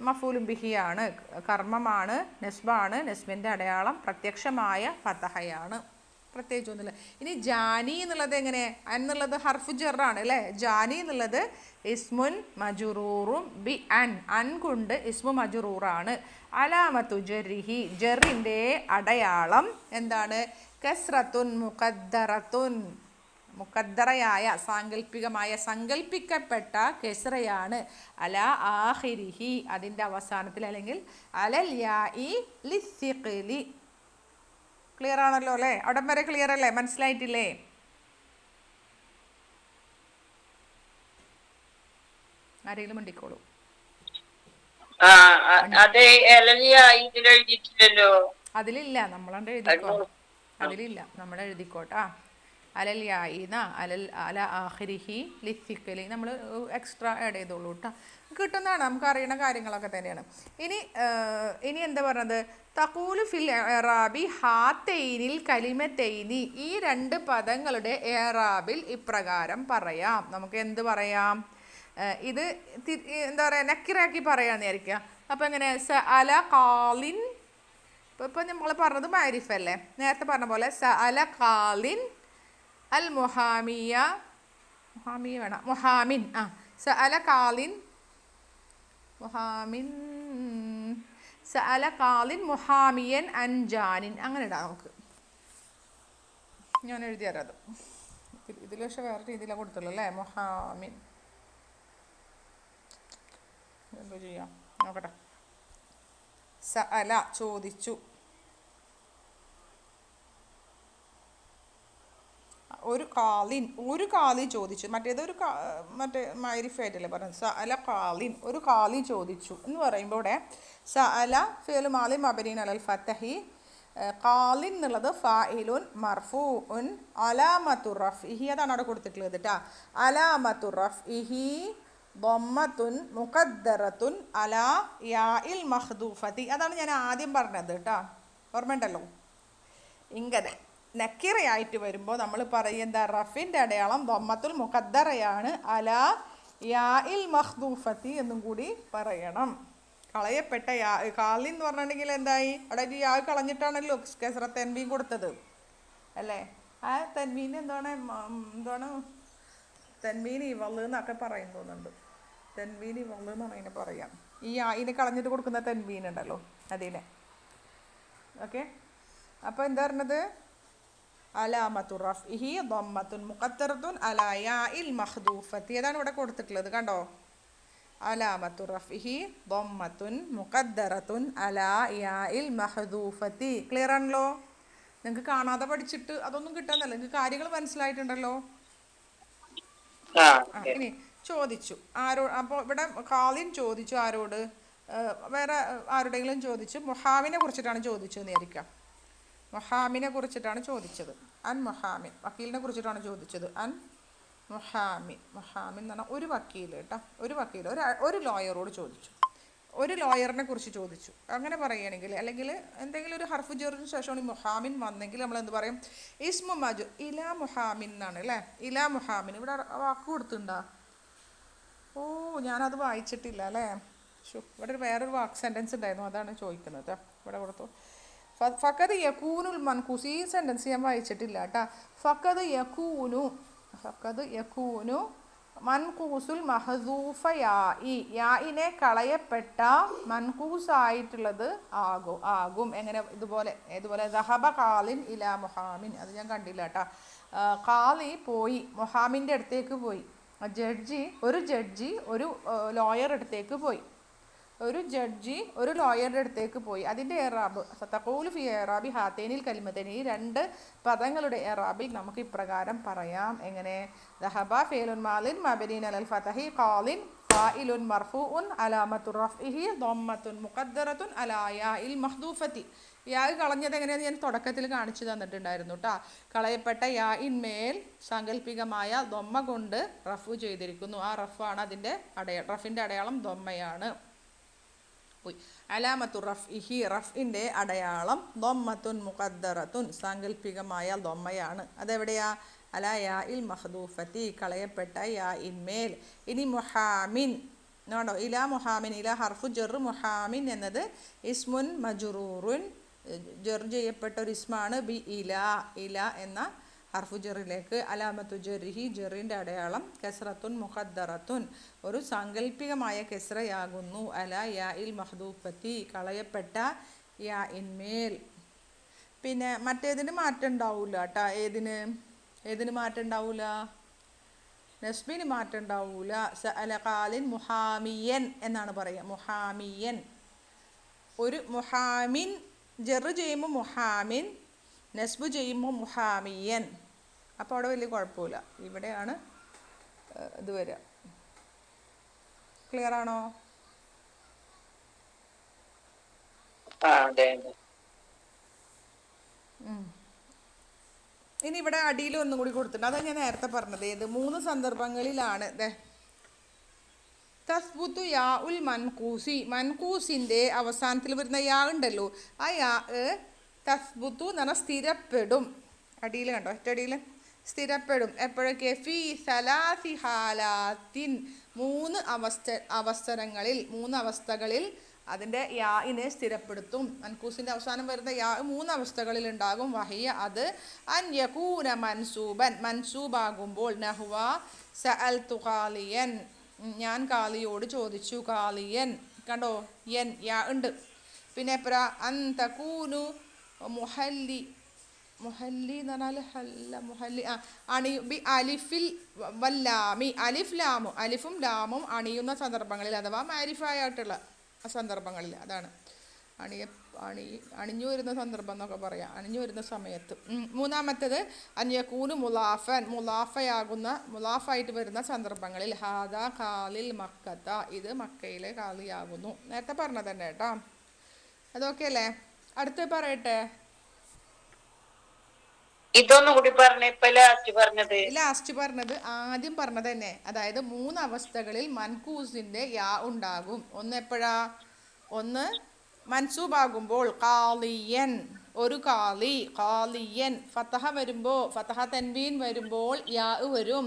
മഫൂലും ബിഹിയാണ്, കർമ്മമാണ്, നസ്ബാണ്, നസ്ബിൻ്റെ അടയാളം പ്രത്യക്ഷമായ ഫതഹയാണ്, പ്രത്യേകിച്ചൊന്നുമില്ല. ഇനി ജാനി എന്നുള്ളത് എങ്ങനെ? എന്നുള്ളത് ഹർഫു ജറാണ് അല്ലേ? ജാനി എന്നുള്ളത് ഇസ്മുൻ മജുറൂറും ബി അൻ കൊണ്ട് ഇസ്മു മജുറൂറാണ്. അലാമത്തു ജറിഹി ജറിൻ്റെ അടയാളം എന്താണ്? കസ്റത്തുൻ മുഖദ്ദറത്തുൻ മുഖദ്ദറയായ സാങ്കല്പികമായ സങ്കല്പിക്കപ്പെട്ട കെസ്റയാണ്. അല ആഖിരിഹി അതിൻ്റെ അവസാനത്തിൽ, അല്ലെങ്കിൽ അലൽ യാഇ ലിസ്സിഖലി. ക്ലിയർ ആണല്ലോ അല്ലേ? അവിടം വരെ ക്ലിയർ അല്ലേ? മനസ്സിലായിട്ടില്ലേ? ആരെങ്കിലും ഉണ്ടിക്കോളൂ. അതിലില്ല, നമ്മളണ്ട് എഴുതിക്കോ. അതിലില്ല, നമ്മൾ എഴുതിക്കോട്ടാ. അലൽ യായിന അല ആഖിരിഹി ലിസ്സിഖലി നമ്മൾ എക്സ്ട്രാ ആഡ് ചെയ്തോളൂ കേട്ടോ. കിട്ടുന്നതാണ്, നമുക്ക് അറിയുന്ന കാര്യങ്ങളൊക്കെ തന്നെയാണ്. ഇനി എന്താ പറഞ്ഞത്? തഖൂലു ഫിൽ ഇഅറാബി ഹാതൈനിൽ കലിമത്തൈനി. ഈ രണ്ട് പദങ്ങളുടെ ഇഅറാബിൽ ഇപ്രകാരം പറയാം. നമുക്ക് എന്ത് പറയാം? ഇത് എന്താ പറയുക, നക്കിറാക്കി പറയാമെന്ന് വിചാരിക്കുക. അപ്പം എങ്ങനെ? സഅല ഖാലിൻ. ഇപ്പം നമ്മൾ പറഞ്ഞത് മാരിഫല്ലേ, നേരത്തെ പറഞ്ഞ പോലെ സഅല ഖാലിൻ അൽ മുഹാമിയ വേണം, മുഹാമിൻ. സഅല ഖാലിൻ മുഹാമിൻ, സഅല ഖാലിൻ മുഹാമിയൻ അൻജാനിൻ. അങ്ങനെ ഇടാം നമുക്ക്. ഞാൻ എഴുതി തരാം അത്. ഇതിൽ പക്ഷെ വേറെ രീതിയിലാണ് കൊടുത്തുള്ളൂ അല്ലേ? മുഹാമിൻ എന്തോ ചെയ്യാം നോക്കട്ടെ. സഅല ചോദിച്ചു, ഒരു കാലി ചോദിച്ചു. മറ്റേ മൈരിഫായിട്ടല്ലേ പറഞ്ഞത്? സഅല ഖാലിൻ ഒരു കാലി ചോദിച്ചു എന്ന് പറയുമ്പോൾ ഇവിടെ സഅല ഫിഅ്ലു മാളി മബ്നിൻ അലൽ ഫതഹി, ഖാലിൻ എന്നുള്ളത് ഫായിലുൻ മർഫൂഉൻ അലാമത്തു റഫ്ഇഹി അതാണ് അവിടെ കൊടുത്തിട്ടുള്ളത് കേട്ടോ. അലാമത്തു റഫ്ഇഹി ദമ്മത്തുൻ മുഖദ്ദറത്തുൻ അലാ യാഇൽ മഖ്ദൂഫതി. അതാണ് ഞാൻ ആദ്യം പറഞ്ഞത് കേട്ടോ, ഓർമ്മയുണ്ടല്ലോ. ഇങ്ങനെ നക്കിറയായിട്ട് വരുമ്പോൾ നമ്മൾ പറയുന്ന റഫിൻ്റെ അടയാളം ദമ്മത്തുൽ മുഖദ്ദറയാണ് അലാ യാഇൽ മഖ്ദൂഫതി എന്നും കൂടി പറയണം. കളയപ്പെട്ട ഖാലി എന്ന് പറഞ്ഞിട്ടുണ്ടെങ്കിൽ എന്തായി? അവിടെ യാ കളഞ്ഞിട്ടാണല്ലോ കെസ്റ തൻവീൻ കൊടുത്തത് അല്ലേ? ആ തൻവീൻ എന്താണ് തൻവീൻ ഇവള് എന്നൊക്കെ പറയും തോന്നുന്നുണ്ട്. തൻവീൻ ഇവള് എന്നാണ് അതിനെ പറയാം. ഈ യാഇനെ കളഞ്ഞിട്ട് കൊടുക്കുന്ന തൻവീൻ ഉണ്ടല്ലോ അതിനെ. ഓക്കെ. അപ്പോൾ എന്താ പറഞ്ഞത്? അലാമത്തു റഫ്ഇഹി ദമ്മത്തുൻ മുഖദ്ദറത്തുൻ അലാ യാഇൽ മഖ്ദൂഫതി. അതാണ് ഇവിടെ കൊടുത്തിട്ടുള്ളത് കണ്ടോ. അലാമത്തു റഫ്ഇഹി ദമ്മത്തുൻ മുഖദ്ദറത്തുൻ അലാ യാഇൽ മഖ്ദൂഫതി. ക്ലിയർ ആണല്ലോ? നിങ്ങൾക്ക് കാണാതെ പഠിച്ചിട്ട് അതൊന്നും കിട്ടാന്നല്ല, നിങ്ങൾക്ക് കാര്യങ്ങൾ മനസ്സിലായിട്ടുണ്ടല്ലോ. ഇനി ചോദിച്ചു ആരോ. അപ്പോൾ ഇവിടെ ഖാലിൻ ചോദിച്ചു ആരോട്? വേറെ ആരുടെയെങ്കിലും ചോദിച്ചു മുഹാമിനെ കുറിച്ചിട്ടാണ് ചോദിച്ചതെന്ന് വിചാരിക്കാം. മുഹാമിനെ കുറിച്ചിട്ടാണ് ചോദിച്ചത്. അൻ മുഹാമിൻ, വക്കീലിനെ കുറിച്ചിട്ടാണ് ചോദിച്ചത്. അൻ മുഹാമിൻ, മുഹാമിൻ എന്ന് പറഞ്ഞാൽ ഒരു വക്കീൽ കേട്ടോ. ഒരു വക്കീൽ ഒരു ലോയറോട് ചോദിച്ചു, ഒരു ലോയറിനെ കുറിച്ച് ചോദിച്ചു. അങ്ങനെ പറയുകയാണെങ്കിൽ, അല്ലെങ്കിൽ എന്തെങ്കിലും ഒരു ഹർഫ് ജറിന് ശേഷമാണ് ഈ മുഹാമിൻ വന്നെങ്കിൽ നമ്മൾ എന്ത് പറയും? ഇസ്മു മജു ഇലാ മുഹാമിൻ എന്നാണ് അല്ലേ. ഇലാ മുഹാമിൻ ഇവിടെ വാക്ക് കൊടുത്തിട്ടുണ്ടോ? ഓ, ഞാനത് വായിച്ചിട്ടില്ല അല്ലേ. ഇവിടെ വേറൊരു വാക്ക് സെൻറ്റൻസ് ഉണ്ടായിരുന്നു, അതാണ് ചോദിക്കുന്നത്. ഇവിടെ കൊടുത്തു ഫക്കത് യക്കൂനുൽ മൻകൂസ്. ഈ സെൻറ്റൻസ് ഞാൻ വായിച്ചിട്ടില്ല കേട്ടോ. ഫക്കത് യക്കൂനു മൻകൂസുൽ മഹദൂഫ യാഇ. യാഇനെ കളയപ്പെട്ട മൻകൂസായിട്ടുള്ളത് ആകും. എങ്ങനെ? ഇതുപോലെ ദഹബ ഖാലിൻ ഇലാ മുഹാമിൻ. അത് ഞാൻ കണ്ടില്ല കേട്ടോ. ഖാലി പോയി, മുഹാമിൻ്റെ അടുത്തേക്ക് പോയി. ഒരു ജഡ്ജി ഒരു ലോയർ അടുത്തേക്ക് പോയി. ഒരു ലോയറുടെ അടുത്തേക്ക് പോയി. അതിൻ്റെ എറാബ് തഖൂലു ഫി എറാബി ഹാത്തൈനിൽ കലിമത്തൈനി. ഈ രണ്ട് പദങ്ങളുടെ എറാബിൽ നമുക്ക് ഇപ്രകാരം പറയാം. എങ്ങനെ? ദഹബ ഫിഅലുൻ മാലിൻ മബ്നിൻ അലൽ ഫതഹി ഖാലിൻ ഫായിലുൻ മർഫൂഉൻ അലാമത്തു റഫ്ഇഹി ദമ്മത്തുൻ മുഖദ്ദറത്തുൻ അലാ യാഇൽ മഹ്ദൂഫത്തി. യാ കളഞ്ഞത് എങ്ങനെയാണെന്ന് ഞാൻ തുടക്കത്തിൽ കാണിച്ചു തന്നിട്ടുണ്ടായിരുന്നു കേട്ടോ. കളയപ്പെട്ട യാഇന്മേൽ സാങ്കല്പികമായ ദൊമ്മ കൊണ്ട് റഫു ചെയ്തിരിക്കുന്നു. ആ റഫാണ് റഫിൻ്റെ അടയാളം ദൊമ്മയാണ്. അലാമത്തു റഫ്ഇഹി, റഫിൻ്റെ അടയാളം ദൊമ്മത്തുൻ മുഖദ്ദറത്തുൻ, സാങ്കല്പികമായ ദൊമ്മയാണ്. അതെവിടെയാ? അലാ യാഇൽ മഹ്ദൂഫത്തി, കളയപ്പെട്ട യാഇന്മേൽ. ഇനി മുഹാമിൻ നോടോ, ഇലാ മുഹാമിൻ, ഇലാ ഹർഫു ജർ. മുഹാമിൻ എന്നത് ഇസ്മുൻ മജ്റൂറുൻ, ജർ ചെയ്യപ്പെട്ട ഒരു ഇസ്മാണ്. ബി ഇല എന്ന ഹർഫു ജറിലേക്ക്. അലാമത്തു ജറിഹി, ജറിൻ്റെ അടയാളം കെസ്റത്തുൻ മുഖദ്ദറത്തുൻ, ഒരു സാങ്കല്പികമായ കെസ്റയാകുന്നു. അല യാഇൽ മഹ്ദൂഫത്തി, കളയപ്പെട്ട യാഇന്മേൽ. പിന്നെ മറ്റേതിന് മാറ്റം ഉണ്ടാവില്ല കേട്ടോ. ഏതിന് മാറ്റം ഉണ്ടാവില്ല? നസ്ബിന് മാറ്റം ഉണ്ടാവില്ല. സഅല ഖാലിൻ മുഹാമിയൻ എന്നാണ് പറയുക. മുഹാമിയൻ. ഒരു മുഹാമിൻ ജറ് ചെയ്യുമ്പോൾ മുഹാമിൻ, നസ്ബ് ചെയ്യുമ്പോൾ മുഹാമിയൻ. അപ്പോൾ അവിടെ വലിയ കുഴപ്പമില്ല. ഇവിടെയാണ് ഇത് വരിക. ക്ലിയർ ആണോ? ഇനി ഇവിടെ അടിയിൽ ഒന്നും കൂടി കൊടുത്തിട്ടുണ്ട്. അതാണ് ഞാൻ നേരത്തെ പറഞ്ഞത്. ഏത് 3 സന്ദർഭങ്ങളിലാണ് തസ്ബുത്തു യാ ഉൽ മൻകൂസി. മൻകൂസിൻ്റെ അവസാനത്തിൽ വരുന്ന യാ ഉണ്ടല്ലോ, ആ യാ തസ്ബുത്തു എന്ന് പറഞ്ഞാൽ സ്ഥിരപ്പെടും. അടിയിൽ കണ്ടോ, ഒറ്റടിയിൽ സ്ഥിരപ്പെടും. എപ്പോഴൊക്കെ? ഫി സലാസി ഹാലാത്തിൻ, 3 അവസ്ഥകളിൽ അതിൻ്റെ യാഇനെ സ്ഥിരപ്പെടുത്തും. മൻകൂസിൻ്റെ അവസാനം വരുന്ന യാ 3 അവസ്ഥകളിൽ ഉണ്ടാകും. വഹിയ അത് അൻ യകൂന മൻസൂബൻ, മൻസൂബാകുമ്പോൾ. നഹ്വ സഅൽതു ഖാലിയൻ, ഞാൻ കാളിയോട് ചോദിച്ചു. കാളിയൻ കണ്ടോ, യൻ യാ ഉണ്ട്. പിന്നെ എപ്പോഴാ? അൻ തകൂനു മുഹല്ലി എന്ന് പറഞ്ഞാൽ ബി അലിഫിൽ വല്ലാമി, അലിഫും ലാമും അണിയുന്ന സന്ദർഭങ്ങളിൽ, അഥവാ മാരിഫായിട്ടുള്ള സന്ദർഭങ്ങളിൽ. അതാണ് അണിഞ്ഞു വരുന്ന സന്ദർഭം എന്നൊക്കെ പറയാം, അണിഞ്ഞു വരുന്ന സമയത്ത്. 3-മത്തേത് അന്യക്കൂന് മുലാഫായിട്ട് വരുന്ന സന്ദർഭങ്ങളിൽ. ഹാദ ഖാലിൽ മക്കത്ത, ഇത് മക്കയിലെ ഖാലിയാകുന്നു. നേരത്തെ പറഞ്ഞത് തന്നെ കേട്ടോ. അതൊക്കെ അല്ലേ? അടുത്ത് പറയട്ടെ. ഇതൊന്നും കൂടി ലാസ്റ്റ് പറഞ്ഞത് ആദ്യം പറഞ്ഞത് തന്നെ. അതായത് 3 അവസ്ഥകളിൽ മൻകൂസിന്റെ യാ ഉണ്ടാകും. ഒന്ന് എപ്പോഴാ? ഒന്ന് മൻസൂബാകുമ്പോൾ ഖാലിയൻ, ഒരു ഖാലിയൻ. ഫതഹ തൻവീൻ വരുമ്പോൾ യാ വരും.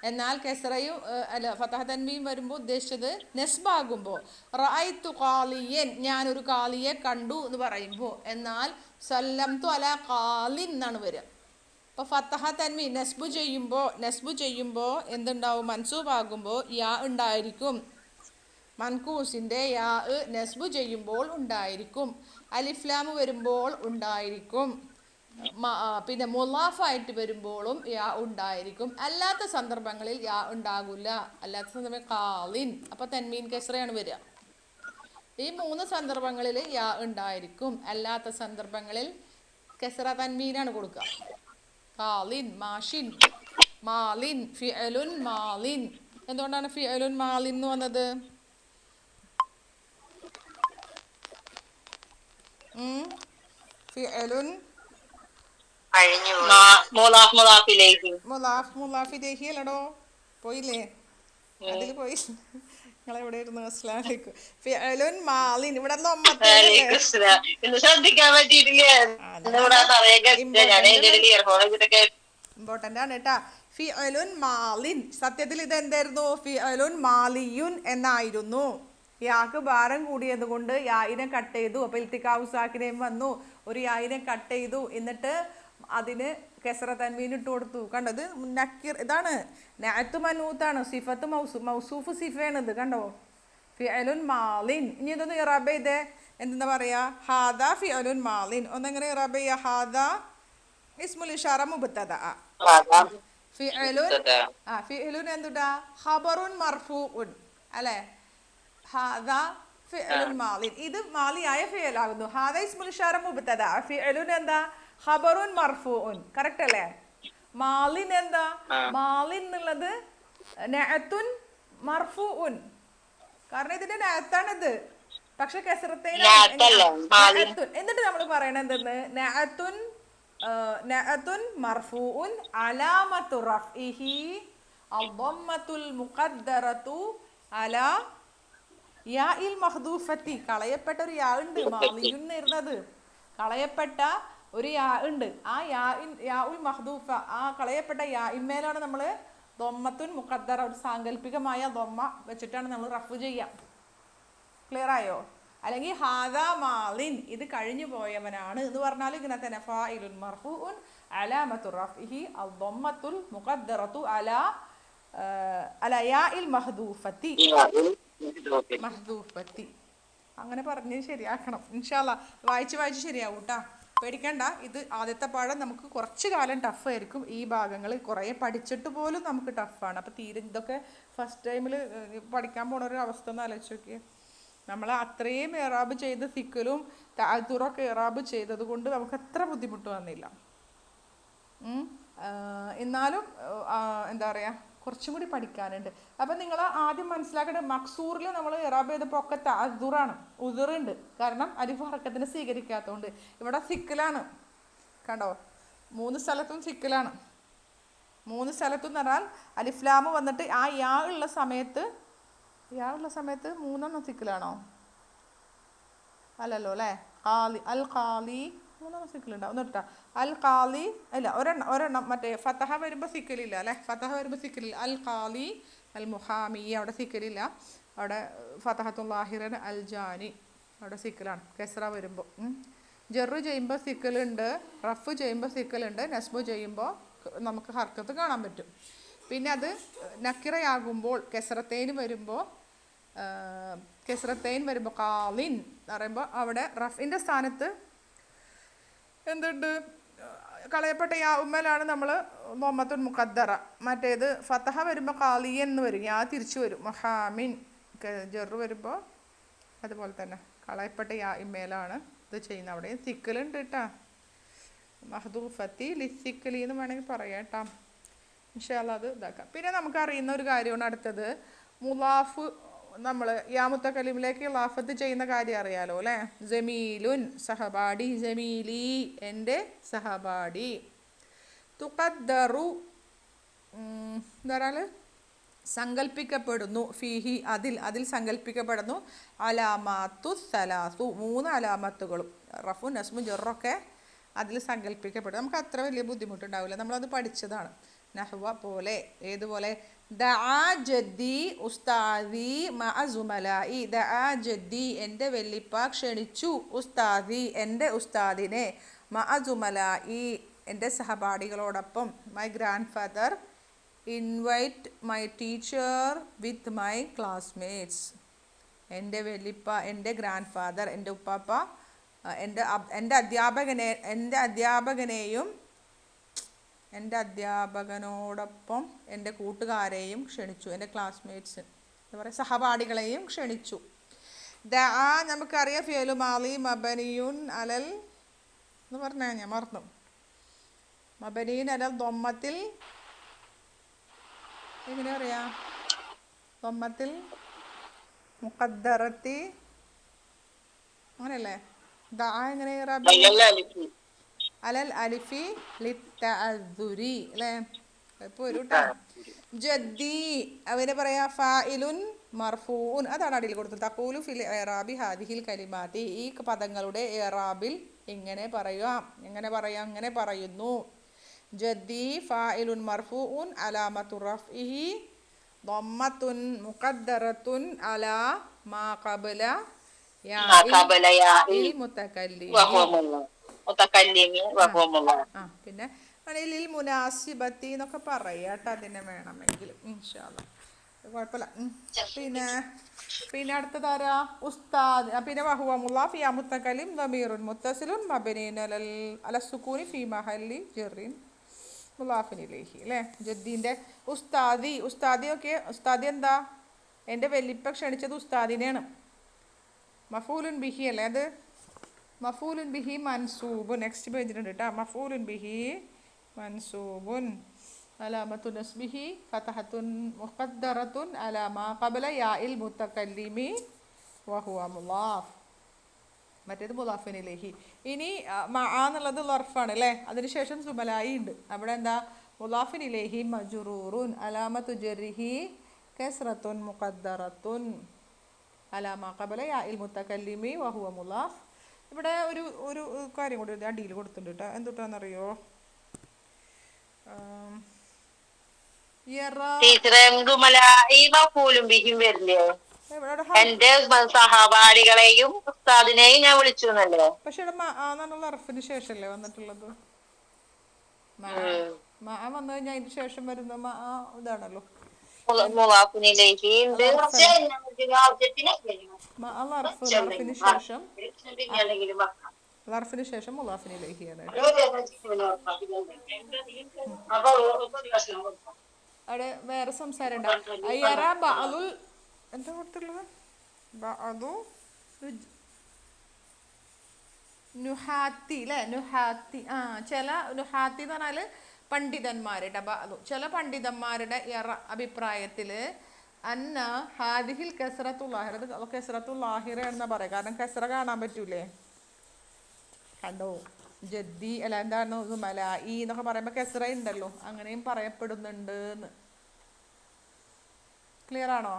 എന്നാൽ കെസ്റയും ഫതഹ തൻവീൻ വരുമ്പോൾ ഉദ്ദേശിച്ചത് നെസ്ബാകുമ്പോൾ. റഅയ്തു ഖാലിയൻ, ഞാനൊരു ഖാലിയെ കണ്ടു എന്ന് പറയുമ്പോൾ. എന്നാൽ സല്ലംതു അലാ ഖാലിൻ എന്നാണ് വരിക. അപ്പോൾ ഫതഹ തൻവീൻ നെസ്ബു ചെയ്യുമ്പോൾ എന്തുണ്ടാവും? മൻസൂബാകുമ്പോൾ യാ ഉണ്ടായിരിക്കും. മൻകൂസിൻ്റെ യാ നെസ്ബു ചെയ്യുമ്പോൾ ഉണ്ടായിരിക്കും. അലിഫ്ലാമ് വരുമ്പോൾ ഉണ്ടായിരിക്കും. പിന്നെ മുലാഫായിട്ട് വരുമ്പോഴും യാ ഉണ്ടായിരിക്കും. അല്ലാത്ത സന്ദർഭങ്ങളിൽ യാ ഉണ്ടാകില്ല. അല്ലാത്ത സന്ദർഭം ഖാലിൻ, അപ്പോൾ തൻവീൻ കെസ്റയാണ് വരിക. ഈ 3 സന്ദർഭങ്ങളിൽ യാ ഉണ്ടായിരിക്കും. അല്ലാത്ത സന്ദർഭങ്ങളിൽ കെസ്റ തൻവീനാണ് കൊടുക്കുക. ഖാലിൻ, മാഷിൻ, മാലിൻ, ഫിഅലുൻ മാലിൻ. എന്തുകൊണ്ടാണ് ഫിഅലുൻ മാലിൻ എന്ന് വന്നത്? ഉം. ഫിഅലുൻ മുലാഫിലേഹി അല്ലടോ, പോയില്ലേ? അതിൽ പോയി. നിങ്ങളെവിടെയായിരുന്നു? അസ്സലാമു അലൈക്കും. ഫിഅലുൻ മാലിൻ, ഇവിടെ ലൊമ്മത്തേനല്ലേ? ഇമ്പോർട്ടൻ്റ് ആണ് കേട്ടാ. ഫിഅലുൻ മാലിൻ, സത്യത്തിൽ ഇത് എന്തായിരുന്നു? ഫിഅലുൻ മാലിയുൻ എന്നായിരുന്നു. യാക്ക് ഭാരം കൂടിയത് കൊണ്ട് യായിനെ കട്ട് ചെയ്തു. അപ്പോൾ ഇൽത്തിക്കാവു സാക്കിനെയും വന്നു, ഒരു യായിനെ കട്ട് ചെയ്തു. എന്നിട്ട് അതിന് കെസറ തൻവീൻ ഇട്ട് കൊടുത്തു. കണ്ടത് നക്കീർ, ഇതാണ് നഅത്ത് മനൂത്താണ്. സിഫത്ത് മൗസൂഫ് സിഫയാണ് ഇത്. കണ്ടോ? ഫിഅലുൻ മാലിൻ. ഇനി ഇതൊന്ന് ഇറാബ് ചെയ്തേ. എന്താ പറയാ? ഹാദ ഫിഅലുൻ മാലിൻ. ഒന്നെങ്ങനെ ഇറാബ് ചെയ്യാ? ഹാദ ഇസ്മുൽ ഇഷാറ മുബ്തദ. ഫിഅലുൻ എന്തുട്ടാ? ഖബറുൻ മർഫൂഉൻ അല്ലേ? ഹാദ ഫിഅലുൻ മാലിൻ, ഇത് മാലിയായ ഫിഅലാകുന്നു. ഹാദ ഇസ്മുൽ ഇഷാറ മുബ്തദ. ഫിഅലുൻ എന്താ? ഖബറുൻ മർഫൂഉൻ. കറക്റ്റ് അല്ലേ? മാലിൻ എന്താ? മാലിൻ എന്നുള്ളത് നഅത്തുൻ മർഫൂഉൻ. കാരണം ഇതിന്റെ നഅത്താണിത്. പക്ഷെ കസറത്തേന എന്നിട്ട് നമ്മൾ പറയണത് എന്തെന്ന്? നഅത്തുൻ മർഫൂഉൻ അലാമത്തു റഫ്ഇഹി അദ്ദമ്മത്തുൽ മുഖദ്ദറതു അലാ യാഇൽ മഹ്ദൂഫത്തി. കളയപ്പെട്ട ഒരു യാ ഉണ്ട്, മാലിയുൻ ഇരുന്നത് കളയപ്പെട്ട ഒരു യാ ഉണ്ട്. ആ യാഉൽ മഹ്ദൂഫ, ആ കളയപ്പെട്ട യാ ഇമ്മേലാണ് നമ്മൾ ദൊമ്മത്തുൻ മുഖദ്ദറ, ഒരു സാങ്കല്പികമായ ദൊമ്മ വെച്ചിട്ടാണ് നമ്മൾ റഫ് ചെയ്യാം. ക്ലിയർ ആയോ? അല്ലെങ്കിൽ ഹാദ മാലിൻ, ഇത് കഴിഞ്ഞു പോയവനാണ് എന്ന് പറഞ്ഞാൽ ഇങ്ങനെ തന്നെ. ഫാഇലുൻ മർഫൂഉൻ അലാമത്തു റഫ്ഇഹി അദ്ദമ്മത്തുൽ മുഖദ്ദറതു അലാ യാഇൽ മഹ്ദൂഫത്തി. അങ്ങനെ പറഞ്ഞ് ശരിയാക്കണം ഇൻഷാ അല്ലാഹ്. വായിച്ച് ശരിയാവും കേട്ടാ, പേടിക്കണ്ട. ഇത് ആദ്യത്തെ പാഠം നമുക്ക് കുറച്ച് കാലം ടഫായിരിക്കും. ഈ ഭാഗങ്ങൾ കുറേ പഠിച്ചിട്ട് പോലും നമുക്ക് ടഫാണ്. അപ്പോൾ തീരെ ഇതൊക്കെ ഫസ്റ്റ് ടൈമിൽ പഠിക്കാൻ പോണ ഒരു അവസ്ഥ ഒന്ന് ആലോചിച്ച് നോക്കിയേ. നമ്മൾ അത്രയും ഇറാബ് ചെയ്ത് സിക്കലും താഴ്ത്തുറൊക്കെ ഇറാബ് ചെയ്തത് കൊണ്ട് നമുക്ക് അത്ര ബുദ്ധിമുട്ട് വന്നില്ല. എന്നാലും എന്താ പറയുക, കുറച്ചും കൂടി പഠിക്കാനുണ്ട്. അപ്പം നിങ്ങൾ ആദ്യം മനസ്സിലാക്കേണ്ടത്, മക്സൂറിൽ നമ്മൾ ഇറാബ് ചെയ്തപ്പോൾ ഒക്കെ താഴ്ത്തുറാണ്, ഉദറുണ്ട്. കാരണം അലിഫ് ഹർക്കത്തിന് സ്വീകരിക്കാത്തതുകൊണ്ട്. ഇവിടെ സിക്കലാണ്. കണ്ടോ? 3 സ്ഥലത്തും സിക്കലാണ്. 3 സ്ഥലത്തും എന്ന് പറഞ്ഞാൽ അലിഫ്ലാമ് വന്നിട്ട് ആ യാ ഉള്ള സമയത്ത് 3 സിക്കലാണോ? അല്ലല്ലോ അല്ലേ? ഖാലി, അൽ ഖാലി 3 സിക്കലുണ്ടാവും. ഒന്ന് ഇട്ടാ അൽ ഖാലി അല്ല, ഒരെണ്ണം മറ്റേ ഫതഹ വരുമ്പോൾ സിക്കലില്ല അല്ലേ? ഫതഹ വരുമ്പോൾ സിക്കലില്ല. അൽ ഖാലി അൽ മുഹാമി, അവിടെ സിക്കലില്ല. അവിടെ ഫതഹത്തുൽ ലാഹിറൻ അൽ ജാനി, അവിടെ സിക്കലാണ് കെസ്റ വരുമ്പോൾ. ജെറ് ചെയ്യുമ്പോൾ സിക്കലുണ്ട്, റഫ് ചെയ്യുമ്പോൾ സിക്കലുണ്ട്, നസ്ബ് ചെയ്യുമ്പോൾ നമുക്ക് ഹർക്കത്ത് കാണാൻ പറ്റും. പിന്നെ അത് നക്കിറയാകുമ്പോൾ കെസ്റത്തേന് വരുമ്പോൾ ഖാലിൻ എന്ന് പറയുമ്പോൾ അവിടെ റഫിൻ്റെ സ്ഥാനത്ത് എന്തുണ്ട്? കളയപ്പെട്ട യാ ഉമ്മലാണ് നമ്മൾ ദൊമ്മത്തുൽ മുഖദ്ദറ. മറ്റേത് ഫതഹ വരുമ്പോൾ ഖാലിയൻ എന്ന് വരും, യാ തിരിച്ചു വരും. മഹാമിൻ ജെറ് വരുമ്പോൾ അതുപോലെ തന്നെ കളയപ്പെട്ട യാ ഇമ്മേലാണ് ഇത് ചെയ്യുന്നത്. അവിടെ സിക്കലുണ്ട് കേട്ടാ. മഹ്ദൂഫത്തി ലിസിക്കലി എന്ന് വേണമെങ്കിൽ പറയാം കേട്ടാ. ഇൻഷാ അല്ലാഹ് അത് ഇതാക്കാം. പിന്നെ നമുക്കറിയുന്ന ഒരു കാര്യമാണ് അടുത്തത്, മുലാഫ്. നമ്മൾ യാ മുത്തക്കലിമിലേക്ക് ലാഫത്ത് ചെയ്യുന്ന കാര്യം അറിയാലോ അല്ലേ? ജമീലുൻ സഹപാഠി, ജമീലി എൻ്റെ സഹപാഠി. തുഖദ്ദറു എന്താ പറഞ്ഞാൽ സങ്കല്പിക്കപ്പെടുന്നു. ഫീഹി അതിൽ സങ്കല്പിക്കപ്പെടുന്നു. അലാമാത്തു സലാസു 3 അലാമത്തുകളും റഫു നസ്മു ജൊറൊക്കെ അതിൽ സങ്കല്പിക്കപ്പെടും. നമുക്ക് അത്ര വലിയ ബുദ്ധിമുട്ടുണ്ടാവില്ല, നമ്മളത് പഠിച്ചതാണ്. നഹ്വ പോലെ, ഏതുപോലെ? ദഅ ജദ്ദി ഉസ്താദി മഅ സുമലായി. ദഅ ജദ്ദി എൻ്റെ വല്ലിപ്പ ക്ഷണിച്ചു, ഉസ്താദി എൻ്റെ ഉസ്താദിനെ, മഅ സുമലായി എൻ്റെ സഹപാഠികളോടൊപ്പം. My grandfather invite my teacher with my classmates. എൻ്റെ വല്ലിപ്പ, എൻ്റെ ഗ്രാൻഡ് ഫാദർ, എൻ്റെ ഉപ്പാപ്പ എൻ്റെ അധ്യാപകനോടൊപ്പം എൻ്റെ കൂട്ടുകാരെയും ക്ഷണിച്ചു, എൻ്റെ ക്ലാസ്മേറ്റ്സ് എന്താ പറയുക, സഹപാഠികളെയും ക്ഷണിച്ചു. ദഅ നമുക്കറിയാം ഫിഅലു മാളി മബനിയുൻ അലൽ എന്ന് പറഞ്ഞാൽ ഞാൻ മറന്നു. മബനിയുൻ അലൽ ദൊമ്മത്തിൽ, എങ്ങനെ പറയാ? ദൊമ്മത്തിൽ മുഖദ്ദറത്തി, അങ്ങനെയല്ലേ? ദാ എങ്ങനെ ഇറാബ് ചെയ്യാ? അല്ലല്ല അലിഫ്. അലൽ അലിഫി ലിത്തഅദ്ദുരി അല്ലേ? ഇപ്പോൾ ഒരു കേട്ടോ. ജദ്ദി അവരെ പറയാ ഫായിലുൻ മർഫൂൻ, അതാണ് അടിയിൽ കൊടുത്തത്. തഖൂലു ഫിൽ ഇറാബി ഹാദിഹിൽ കലിമാതി, ഈ പദങ്ങളുടെ ഇറാബിൽ ഇങ്ങനെ പറയാം. ഇങ്ങനെ പറയുന്നു. ജദ്ദി ഫായിലുൻ മർഫൂൻ അലാമത്തു റഫ്ഇഹി ضمത്തുൻ മുഖദ്ദറത്തുൻ അലാ മാ ഖബല യാഇൽ മുതകല്ലിമി. ആ പിന്നെ ലിൽ മുനാസിബത്തി എന്നൊക്കെ പറയാട്ടോ അതിനെ വേണമെങ്കിൽ ഇൻഷാ അല്ലാ, കുഴപ്പമില്ല. പിന്നെ അടുത്തതാരാ? ഉസ്താദ്. പിന്നെ വഹുവ മുളാഫ് യാ മുത്തകല്ലിം ദമീറുൻ മുത്തസിലുൻ മബ്നിൻ അല സുകൂനി ഫീ മഹല്ലി ജറിൻ മുളാഫിൻ ഇലൈഹി അല്ലേ? ജദ്ദീൻ്റെ ഉസ്താദി. ഒക്കെ ഉസ്താദി എന്താ? എൻ്റെ വെല്ലിപ്പ ക്ഷണിച്ചത് ഉസ്താദിനെയാണ്. മഫൂലുൻ ബിഹി അല്ലേ അത്? മഫൂലുൻ ബിഹി മൻസൂബുൻ. നെക്സ്റ്റ് പേജിലുണ്ട് കേട്ടോ. മഫൂലുൻ ബിഹി മൻസൂബുൻ അലാമത്തു നസ്ബിഹി ഫതഹത്തുൻ മുഖദ്ദറത്തുൻ അലാ മാ ഖബല യാഇൽ മുതകല്ലിമി വഹുവ മുളാഫ്. മറ്റേത് മുളാഫിൻ ഇലൈഹി. ഇനി മഅ എന്നുള്ളത് ലർഫാണ് അല്ലേ? അതിനുശേഷം സുമലായി ഉണ്ട്. അവിടെ എന്താ? മുളാഫിൻ ഇലൈഹി മജ്റൂറുൻ അലാമത്തു ജർഹി കസ്റത്തുൻ മുഖദ്ദറത്തുൻ അലാ മാ ഖബല യാഇൽ മുതകല്ലിമി വഹുവ മുളാഫ്. ഇവിടെ ഒരു കാര്യം കൂടി അടിയിൽ കൊടുത്തിട്ടുണ്ട് കേട്ടോ. എന്തുട്ടാന്നറിയോ? എന്റെ സഹപാഠികളെയും ഉസ്താദിനെയും ഞാൻ വിളിച്ചു എന്നല്ലേ? പക്ഷെ ഇവിടെ എന്നുള്ള അറഫിന് ശേഷല്ലേ വന്നിട്ടുള്ളത്? വന്നു കഴിഞ്ഞാൽ അതിന് ശേഷം വരുന്ന ഇതാണല്ലോ മുളാഫിന് ശേഷം മുളാഫിൻ ഇലൈഹിയാണ്. അവിടെ വേറെ സംസാരം ഉണ്ടാവും. എന്താ കൊടുത്തുള്ളത്? നുഹാത്തി അല്ലേ? നുഹാത്തി. ചില നുഹാത്തി എന്ന് പറഞ്ഞാൽ പണ്ഡിതന്മാരുടെ ചില പണ്ഡിതന്മാരുടെ അഭിപ്രായത്തിൽ അന്ന ഹാദിഹിൽ കസ്റത്തുല്ലാഹിറ, അത് കസ്റത്തുല്ലാഹിറ എന്നാ പറയാം. കാരണം കസ്റ കാണാൻ പറ്റൂലേ? കണ്ടോ? ജദ്ദി അല്ല എന്താണ് മലായി എന്നൊക്കെ പറയുമ്പോൾ കസ്റ ഉണ്ടല്ലോ, അങ്ങനെയും പറയപ്പെടുന്നുണ്ട് എന്ന്. ക്ലിയർ ആണോ?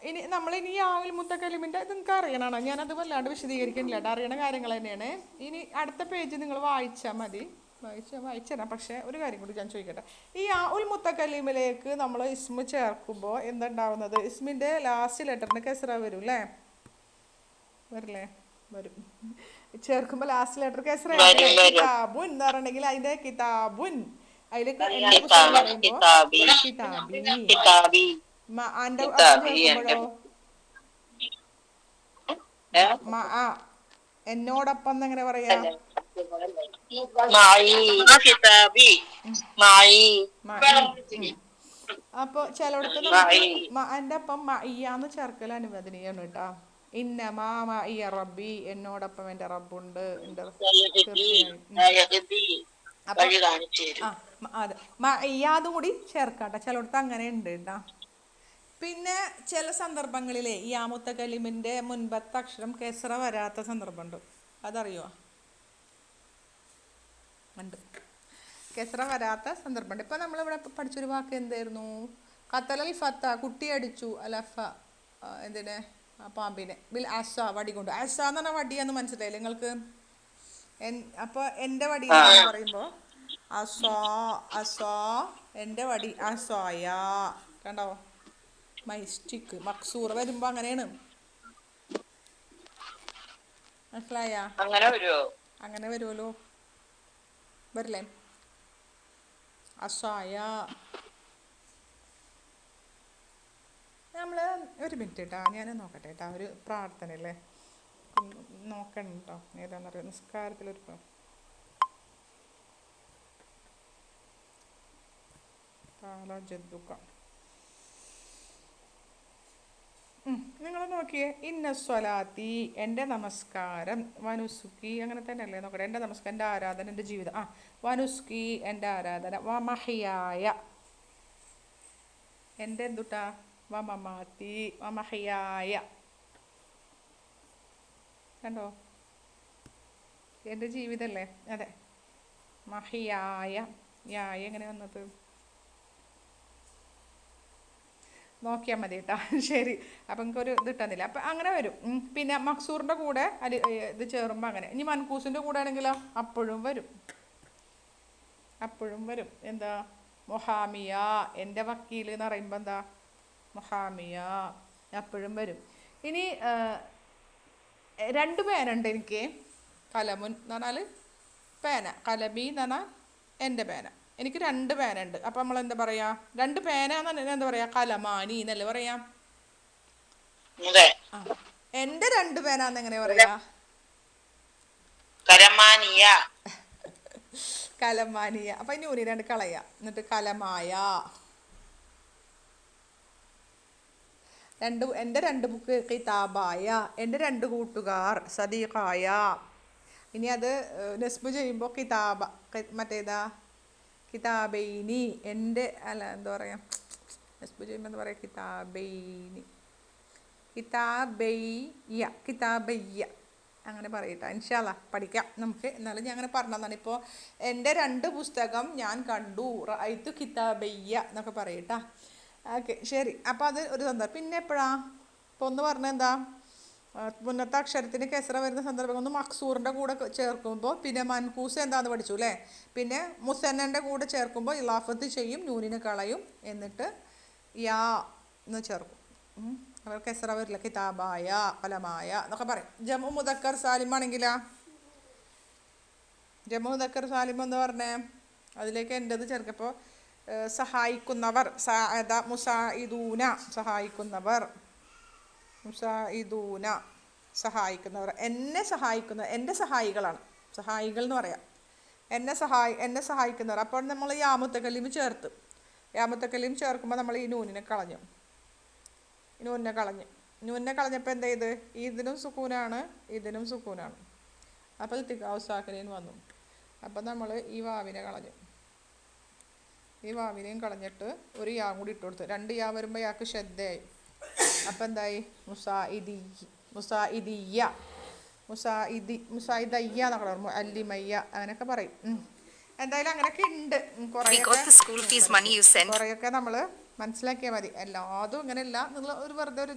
ഇനി നമ്മളിനി യാഉൽ മുതകല്ലിമിൻ്റെ ഇത് നിങ്ങൾക്ക് അറിയണോ? ഞാനത് വല്ലാണ്ട് വിശദീകരിക്കുന്നില്ല കേട്ടോ, അറിയണ കാര്യങ്ങൾ തന്നെയാണ്. ഇനി അടുത്ത പേജ് നിങ്ങൾ വായിച്ചാൽ മതി. വായിച്ചുതരാം. പക്ഷേ ഒരു കാര്യം കൂടി ഞാൻ ചോദിക്കട്ടെ. ഈ യാഉൽ മുതകല്ലിമിലേക്ക് നമ്മൾ ഇസ്മ ചേർക്കുമ്പോൾ എന്തുണ്ടാവുന്നത്? ഇസ്മിൻ്റെ ലാസ്റ്റ് ലെറ്ററിന് കസ്റ വരും അല്ലേ? വരില്ലേ? വരും. ചേർക്കുമ്പോൾ ലാസ്റ്റ് ലെറ്റർ കസ്റ. കിതാബുൻ എന്ന് പറഞ്ഞിട്ടുണ്ടെങ്കിൽ അതിൻ്റെ കിതാബുൻ അതിലേക്ക് കിതാബി. എന്നോടൊപ്പം എങ്ങനെ പറയാ? അപ്പൊ ചിലടത്ത് നമുക്ക് എൻ്റെ ഒപ്പം മഅയ്യാന്ന് ചേർക്കൽ അനുവദനീയാണ് കേട്ടോ. ഇന്നമാ മഅയ്യ റബ്ബി, എന്നോടൊപ്പം എൻ്റെ റബ്ബുണ്ട്. അതെ, മഅയ്യാതും കൂടി ചേർക്കാട്ടോ. ചിലടത്ത് അങ്ങനെ ഉണ്ട് കേട്ടോ. പിന്നെ ചില സന്ദർഭങ്ങളിലെ ഈ മുതകല്ലിമിൻ്റെ മുൻപത്തെ അക്ഷരം കസ്റ വരാത്ത സന്ദർഭമുണ്ട്. അതറിയോ? ഉണ്ട്, കസ്റ വരാത്ത സന്ദർഭമുണ്ട്. ഇപ്പം നമ്മളിവിടെ പഠിച്ചൊരു വാക്ക് എന്തായിരുന്നു? ഖത്തലൽ ഫത്ത, കുട്ടി അടിച്ചു. അലഫ എന്തിനെ? പാമ്പിനെ. ബിൽ അസ, വടി കൊണ്ട്. അസ എന്ന് പറഞ്ഞാൽ വടിയാന്ന് മനസ്സിലായില്ലേ നിങ്ങൾക്ക്? അപ്പോൾ എൻ്റെ വടി എന്ന് പറയുമ്പോൾ അസോ എൻ്റെ വടി അസോയ. കണ്ടോ? മൈസ്റ്റിക്ക് മക്സൂർ വരുമ്പോൾ അങ്ങനെയാണ്. മനസ്സിലായ? അങ്ങനെ വരുമല്ലോ. വരില്ലേ? അസായ. നമ്മൾ ഒരു മിനിറ്റ് കേട്ടോ, ഞാൻ നോക്കട്ടെ കേട്ടോ. ഒരു പ്രാർത്ഥന അല്ലേ, നോക്കണം കേട്ടോ. ഏതാണെന്നറിയാം, നിസ്കാരത്തിലൊരു ജദ്ദുക്ക. നിങ്ങൾ നോക്കിയേ. ഇന്ന സ്വലാത്തി, എൻ്റെ നമസ്കാരം. വനുസുക്കി, അങ്ങനെ തന്നെ അല്ലേ? നോക്കട്ടെ. എൻ്റെ നമസ്കാരം, എൻ്റെ ആരാധന, എൻ്റെ ജീവിതം. വനുസ്കി, എൻ്റെ ആരാധന. വമഹിയായ, എൻ്റെ എന്തുട്ടാ വമമാത്തി വമഹയായ. കണ്ടോ, എൻ്റെ ജീവിതമല്ലേ. അതെ, മഹിയായ. യായ എങ്ങനെ വന്നത് നോക്കിയാൽ മതി കേട്ടോ. ശരി, അപ്പം എനിക്കൊരു ഇത് കിട്ടുന്നില്ല. അപ്പം അങ്ങനെ വരും. പിന്നെ മക്സൂറിൻ്റെ കൂടെ ഇത് ചേറുമ്പോൾ അങ്ങനെ. ഇനി മൻകൂസിൻ്റെ കൂടെ ആണെങ്കിലോ അപ്പോഴും വരും, അപ്പോഴും വരും. എന്താ മൊഹാമിയ, എൻ്റെ വക്കീൽ എന്ന് പറയുമ്പോൾ എന്താ മൊഹാമിയ, അപ്പോഴും വരും. ഇനി രണ്ട് പേനുണ്ട് എനിക്ക്. കലമുൻ എന്ന് പറഞ്ഞാൽ പേന, കലബി എന്ന് പറഞ്ഞാൽ എൻ്റെ പേന. എനിക്ക് രണ്ട് പേനുണ്ട്. അപ്പം നമ്മൾ എന്താ പറയുക, രണ്ട് പേന എന്താ പറയുക, കലമാനി എന്നല്ലേ പറയാം. ആ, എൻ്റെ രണ്ട് പേനാന്ന് എങ്ങനെ പറയാ, കലമാനിയ. അപ്പം ഇനി ഊരി രണ്ട് കളയാ, എന്നിട്ട് കലമായ. എൻ്റെ രണ്ട് ബുക്ക് കിതാബായ, എൻ്റെ രണ്ട് കൂട്ടുകാർ സദീഖായ. ഇനി അത് നെസ്ബ് ചെയ്യുമ്പോൾ കിതാബ, മറ്റേതാ കിതാബൈനി, എൻ്റെ അല്ല എന്താ പറയുക, നെസ്ബ് ചെയ്യുമ്പോൾ എന്താ പറയുക, കിതാബൈനി, കിതാബയ്യ, കിതാബയ്യ അങ്ങനെ പറയട്ടെ. ഇൻഷാ അല്ലാ പഠിക്കാം നമുക്ക്. എന്നാലും ഞാൻ അങ്ങനെ പറഞ്ഞതാണ്. ഇപ്പോൾ എൻ്റെ രണ്ട് പുസ്തകം ഞാൻ കണ്ടു, റഅയ്തു കിതാബയ്യ എന്നൊക്കെ പറയട്ടാ. ഓക്കെ, ശരി. അപ്പോൾ അത് ഒരു സന്ദർഭം. പിന്നെ എപ്പോഴാ ഇപ്പോൾ ഒന്ന് പറഞ്ഞാൽ എന്താ, മുന്നത്തെ അക്ഷരത്തിന് കെസറ വരുന്ന സന്ദർഭം ഒന്ന് മക്സൂറിൻ്റെ കൂടെ ചേർക്കുമ്പോൾ, പിന്നെ മൻകൂസ് എന്താണെന്ന് പഠിച്ചു അല്ലേ. പിന്നെ മുസന്നൻ്റെ കൂടെ ചേർക്കുമ്പോൾ ഇലാഫത്ത് ചെയ്യും, നൂനിനെ കളയും, എന്നിട്ട് യാ എന്ന് ചേർക്കും. അവർ കെസറ വരില്ല, കിതാബായ, കലമായ എന്നൊക്കെ പറയും. ജമു മുദക്കർ സാലിം ആണെങ്കിലാ, ജമു മുദക്കർ സാലിം എന്ന് പറഞ്ഞേ അതിലേക്ക് എൻ്റെത് ചേർക്കപ്പോൾ സഹായിക്കുന്നവർ, മുസായിദൂന, സഹായിക്കുന്നവർ, മുസായിദൂന സഹായിക്കുന്നവർ, എന്നെ സഹായിക്കുന്ന, എൻ്റെ സഹായികളാണ്, സഹായികൾ എന്ന് പറയാം. എന്നെ സഹായിക്കുന്നവർ. അപ്പോൾ നമ്മൾ യാമുത്തക്കല്ലിം ചേർത്ത്, യാമുത്തക്കല്ലിം ചേർക്കുമ്പോൾ നമ്മൾ ഈ നൂനിനെ കളഞ്ഞു, നൂനിനെ കളഞ്ഞപ്പോൾ എന്താ ചെയ്ത്, ഇതിനും സുക്കൂനാണ് ഇതിനും സുക്കൂനാണ്. അപ്പോൾ ഇത്തിഖാഉ സാക്കിനീൻ വന്നു. അപ്പം നമ്മൾ ഈ വാവിനെ കളഞ്ഞു, ഈ വാവിനെയും കളഞ്ഞിട്ട് ഒരു യാ കൂടി ഇട്ട് കൊടുത്തു. രണ്ട് യാ വരുമ്പോൾ യാക്ക് ശ്രദ്ധയായി. അപ്പം എന്തായി, മുസായിദിയ്യ, മുസായിദയ്യ എന്നൊക്കെ പറയും, അല്ലിമയ്യ അങ്ങനെയൊക്കെ പറയും. എന്തായാലും അങ്ങനെയൊക്കെ ഉണ്ട്. കുറേയൊക്കെ നമ്മൾ മനസ്സിലാക്കിയാൽ മതി. എല്ലാതും ഇങ്ങനെയല്ല എന്നുള്ള ഒരു വെറുതെ ഒരു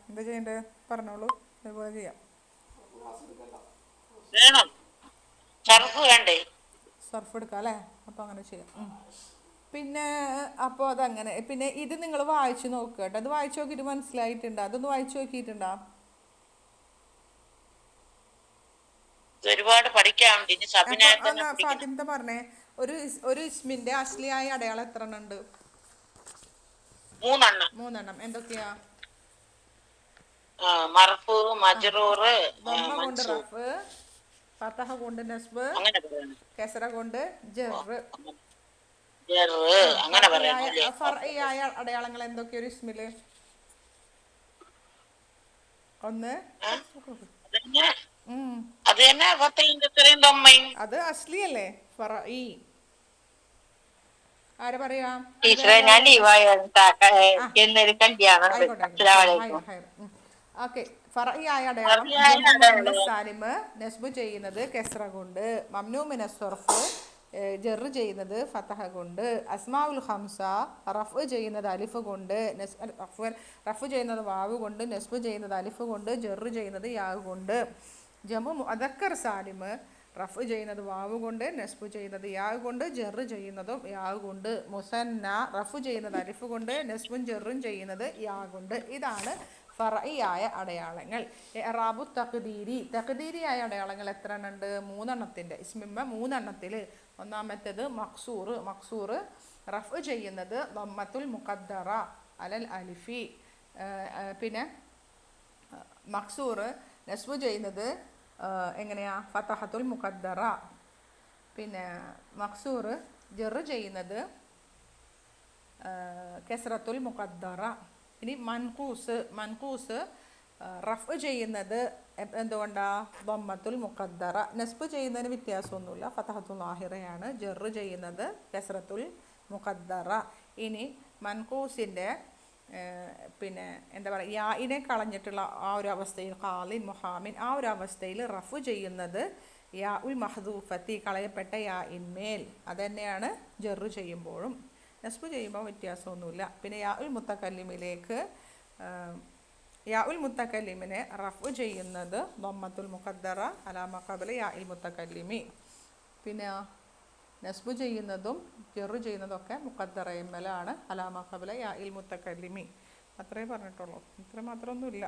എന്താ ചെയ്യേണ്ടത് പറഞ്ഞോളൂ, അതുപോലെ ചെയ്യാം. സർഫ് എടുക്കാം അല്ലേ. അപ്പോൾ അങ്ങനെ ചെയ്യാം. പിന്നെ അപ്പോൾ അതങ്ങനെ. പിന്നെ ഇത് നിങ്ങൾ വായിച്ചു നോക്കുക കേട്ടോ. അത് വായിച്ചു നോക്കിയിട്ട് മനസ്സിലായിട്ടുണ്ടോ? അതൊന്ന് വായിച്ചു നോക്കിയിട്ടുണ്ടോ? ഒരുപാട് പഠിക്കാനുണ്ട്. ഫാത്തിമ പറഞ്ഞേ, ഒരു ഇസ്മിന്റെ അസ്ലിയായ അടയാളം എത്ര എണ്ണം ഉണ്ട്? മൂന്നെണ്ണം. എന്തൊക്കെയാ? മർഫു, മജ്റൂർ, കൊണ്ട് റഫ്, ഫതഹ കൊണ്ട് നസ്ബ്, കസറ കൊണ്ട് ജറ്. ഫർഇയായ അടയാളങ്ങൾ എന്തൊക്കെയാ ഒരു ഇസ്മില്? ഒന്ന് അത് അസ്ലി അല്ലേ, ഫർഇ. ആരെ പറയാ? ഓക്കെ, ഫർഇയായ അടയാളം സാലിമ് നസ്ബ് ചെയ്യുന്നത് കെസ്റ കൊണ്ട്, മംനൂ മിന സർഫ് ജറ് ചെയ്യുന്നത് ഫതഹ കൊണ്ട്, അസ്മാഉൽ ഖംസ റഫ് ചെയ്യുന്നത് അലിഫ് കൊണ്ട്, റഫ് ചെയ്യുന്നത് വാവ് കൊണ്ട്, നസ്ബ് ചെയ്യുന്നത് അലിഫ് കൊണ്ട്, ജറ് ചെയ്യുന്നത് യാ കൊണ്ട്. ജമു മുഅദ്ദക്കർ സാലിമ് റഫ് ചെയ്യുന്നത് വാവ് കൊണ്ട്, നസ്ബ് ചെയ്യുന്നത് യാ കൊണ്ട്, ജറ് ചെയ്യുന്നതും യാ കൊണ്ട്. മുസന്ന റഫ് ചെയ്യുന്നത് അലിഫ് കൊണ്ട്, നസ്ബും ജറും ചെയ്യുന്നത് യാ കൊണ്ട്. ഇതാണ് ഫർഇയായ അടയാളങ്ങൾ. ഇഅ്റാബു തഖ്ദീരിയായ അടയാളങ്ങൾ എത്ര എണ്ണം ഉണ്ട്? മൂന്നെണ്ണത്തിൻ്റെ ഇസ്മിമ്മ മൂന്നെണ്ണത്തിൽ. ഒന്നാമത്തേത് മക്സൂർ റഫ് ചെയ്യുന്നത് ദമ്മത്തുൽ മുഖദ്ദറ അലൽ അലിഫി. പിന്നെ മക്സൂർ നസ്ബ് ചെയ്യുന്നത് എങ്ങനെയാ ഫതഹത്തുൽ മുഖദ്ദറ. പിന്നെ മക്സൂർ ജെറ് ചെയ്യുന്നത് കെസ്റത്തുൽ മുഖദ്ദറ. ഇനി മൻകൂസ് റഫ് ചെയ്യുന്നത് എന്തുകൊണ്ടാ? ദമ്മത്തുൽ മുഖദ്ദറ. നസ്ബ് ചെയ്യുന്നതിന് വ്യത്യാസമൊന്നുമില്ല, ഫതഹത്തുൽ ലാഹിറയാണ്. ജെറ് ചെയ്യുന്നത് കെസ്റത്തുൽ മുഖദ്ദറ. ഇനി മൻകൂസിൻ്റെ പിന്നെ എന്താ പറയുക, യാഇനെ കളഞ്ഞിട്ടുള്ള ആ ഒരു അവസ്ഥയിൽ, ഖാലിൻ മുഹാമിൻ, ആ ഒരു അവസ്ഥയിൽ റഫ് ചെയ്യുന്നത് യാ ഉൽ മഹദൂഫത്തി, കളയപ്പെട്ട യാ ഇൻമേൽ. അതുതന്നെയാണ് ജെറ് ചെയ്യുമ്പോഴും. നസ്ബ് ചെയ്യുമ്പോൾ വ്യത്യാസമൊന്നുമില്ല. പിന്നെ യാ ഉൽ മുത്തക്കല്ലിമിലേക്ക് യാ ഉൽ മുത്തക്കല്ലിമിനെ റഫ് ചെയ്യുന്നത് ദമ്മത്തുൽ മുഖദ്ദറ അലാമ ഖബല യാ ഇൽ മുത്തക്കല്ലിമി. പിന്നെ നസ്ബ് ചെയ്യുന്നതും ജെറ് ചെയ്യുന്നതൊക്കെ മുഖദ്ദറയിന്മേലാണ്, അലാമ ഖബല യാ ഇൽ മുത്തക്കല്ലിമി. അത്രേ പറഞ്ഞിട്ടുള്ളൂ, ഇത്ര മാത്രമൊന്നുമില്ല.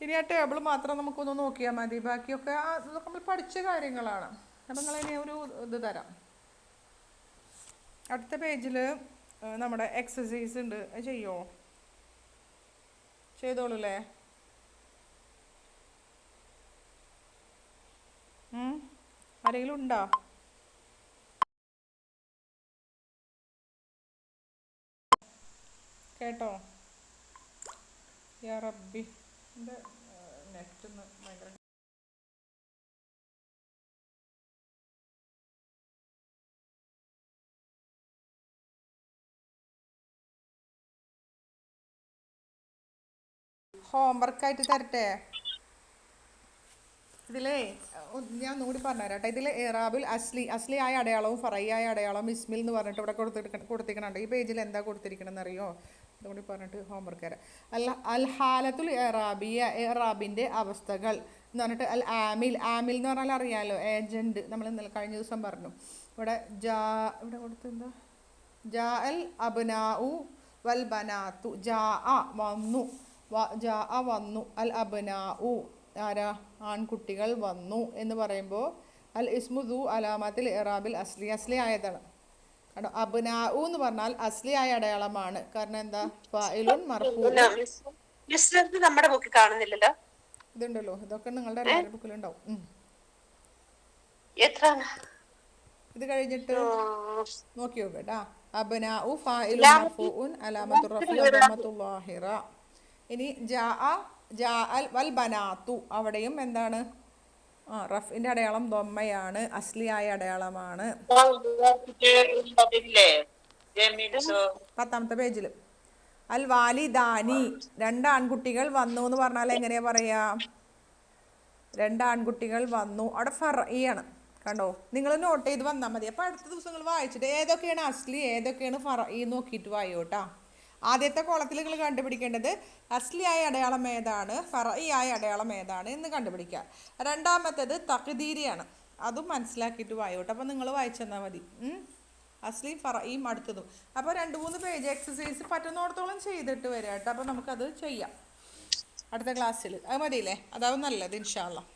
ഇനി ആ ടേബിൾ മാത്രം നമുക്കൊന്ന് നോക്കിയാൽ മതി, ബാക്കിയൊക്കെ നമ്മൾ പഠിച്ച കാര്യങ്ങളാണ്. അപ്പം നിങ്ങളിനി ഒരു ഇത് തരാം. അടുത്ത പേജിൽ നമ്മുടെ എക്സസൈസ് ഉണ്ട്, അത് ചെയ്യുമോ? ചെയ്തോളൂല്ലേ? ആരെങ്കിലും ഉണ്ടോ? കേട്ടോ? യാ റബ്ബി, എൻ്റെ നെറ്റ് ഒന്ന് ഭയങ്കര ഹോംവർക്കായിട്ട് തരട്ടെ. ഇതിലേ ഞാൻ ഒന്നുകൂടി പറഞ്ഞുതരാം കേട്ടോ. ഇതിൽ ഇറാബുൽ അസ്ലി ആയ അടയാളവും ഫറയായ അടയാളവും ഇസ്മിൽ എന്ന് പറഞ്ഞിട്ട് ഇവിടെ കൊടുത്തിരിക്കണുണ്ട്. ഈ പേജിൽ എന്താ കൊടുത്തിരിക്കണമെന്ന് അറിയോ? അതുകൂടി പറഞ്ഞിട്ട് ഹോംവർക്ക് തരാം. അൽ ഹാലത്തുൽ ഇറാബിയ, ഇറാബിൻ്റെ അവസ്ഥകൾ എന്ന് പറഞ്ഞിട്ട് ആമിൽ എന്ന് പറഞ്ഞാൽ അറിയാമല്ലോ, ഏജൻറ്റ്. നമ്മൾ ഇന്നലെ കഴിഞ്ഞ ദിവസം പറഞ്ഞു. ഇവിടെ ഇവിടെ കൊടുത്തെന്താ? ജാ അൽ അബ്നാഉ വൽ ബനാത്തു. വന്നു, വന്നു. അൽ അബ്നാഉ ആരാ? ആൺകുട്ടികൾ വന്നു എന്ന് പറയുമ്പോൾ അൽ ഇസ്മുദു അലാമത്തിൽ ഇറാബിൽ അസ്ലി ആയതാണ്. കാരണം അബ്നാഉ എന്ന് പറഞ്ഞാൽ അസ്ലി ആയ അടയാളമാണ്. കാരണം എന്താ? ഫായിലുൻ മർഫൂഉൻ. നമ്മുടെ ബുക്കിൽ കാണുന്നില്ലല്ലോ. ഇതുണ്ടല്ലോ, ഇതൊക്കെ നിങ്ങളുടെ എല്ലാവരുടെ ബുക്കിലുണ്ടാവും. ഇത് കഴിഞ്ഞിട്ട് നോക്കി നോക്കട്ടാ. അബ്നാഉ ഫായിലുൻ മർഫൂഉൻ അലാമത്തുർ റഫ്ഇ ദമ്മത്തുൽ ലാഹിറ. ഇനി ജാഅൽ വൽ ബനാത്തു, അവിടെയും എന്താണ്? റഫിന്റെ അടയാളം ദൊമ്മയാണ്, അസ്ലിയായ അടയാളമാണ്. 10ാമത്തെ പേജിൽ അൽ വാലിദാനി, 2 ആൺകുട്ടികൾ വന്നു എന്ന് പറഞ്ഞാൽ എങ്ങനെയാ പറയാ? 2 ആൺകുട്ടികൾ വന്നു. അവിടെ ഫർഇയാണ്. കണ്ടോ? നിങ്ങൾ നോട്ട് ചെയ്ത് വന്നാൽ മതി. അപ്പോൾ അടുത്ത ദിവസങ്ങൾ വായിച്ചിട്ട് ഏതൊക്കെയാണ് അസ്ലി ഏതൊക്കെയാണ് ഫർഇ നോക്കിയിട്ട് വായോട്ടാ. ആദ്യത്തെ കോളത്തിൽ നിങ്ങൾ കണ്ടുപിടിക്കേണ്ടത് അസ്ലിയായ അടയാളം ഏതാണ്, ഫറഇയായ അടയാളം ഏതാണ് എന്ന് കണ്ടുപിടിക്കുക. രണ്ടാമത്തേത് തഖ്ദീരിയാണ്, അതും മനസ്സിലാക്കിയിട്ട് വായോട്ടെ. അപ്പോൾ നിങ്ങൾ വായിച്ചെന്നാൽ മതി. അസ്ലിയും ഫറഇയും അടുത്തതും. അപ്പോൾ 2-3 പേജ് എക്സസൈസ് പറ്റുന്നിടത്തോളം ചെയ്തിട്ട് വരിക കേട്ടോ. അപ്പോൾ നമുക്കത് ചെയ്യാം അടുത്ത ക്ലാസ്സിൽ. അത് മതിയില്ലേ? അതാവും നല്ലത് ഇൻഷാ അല്ലാഹ്.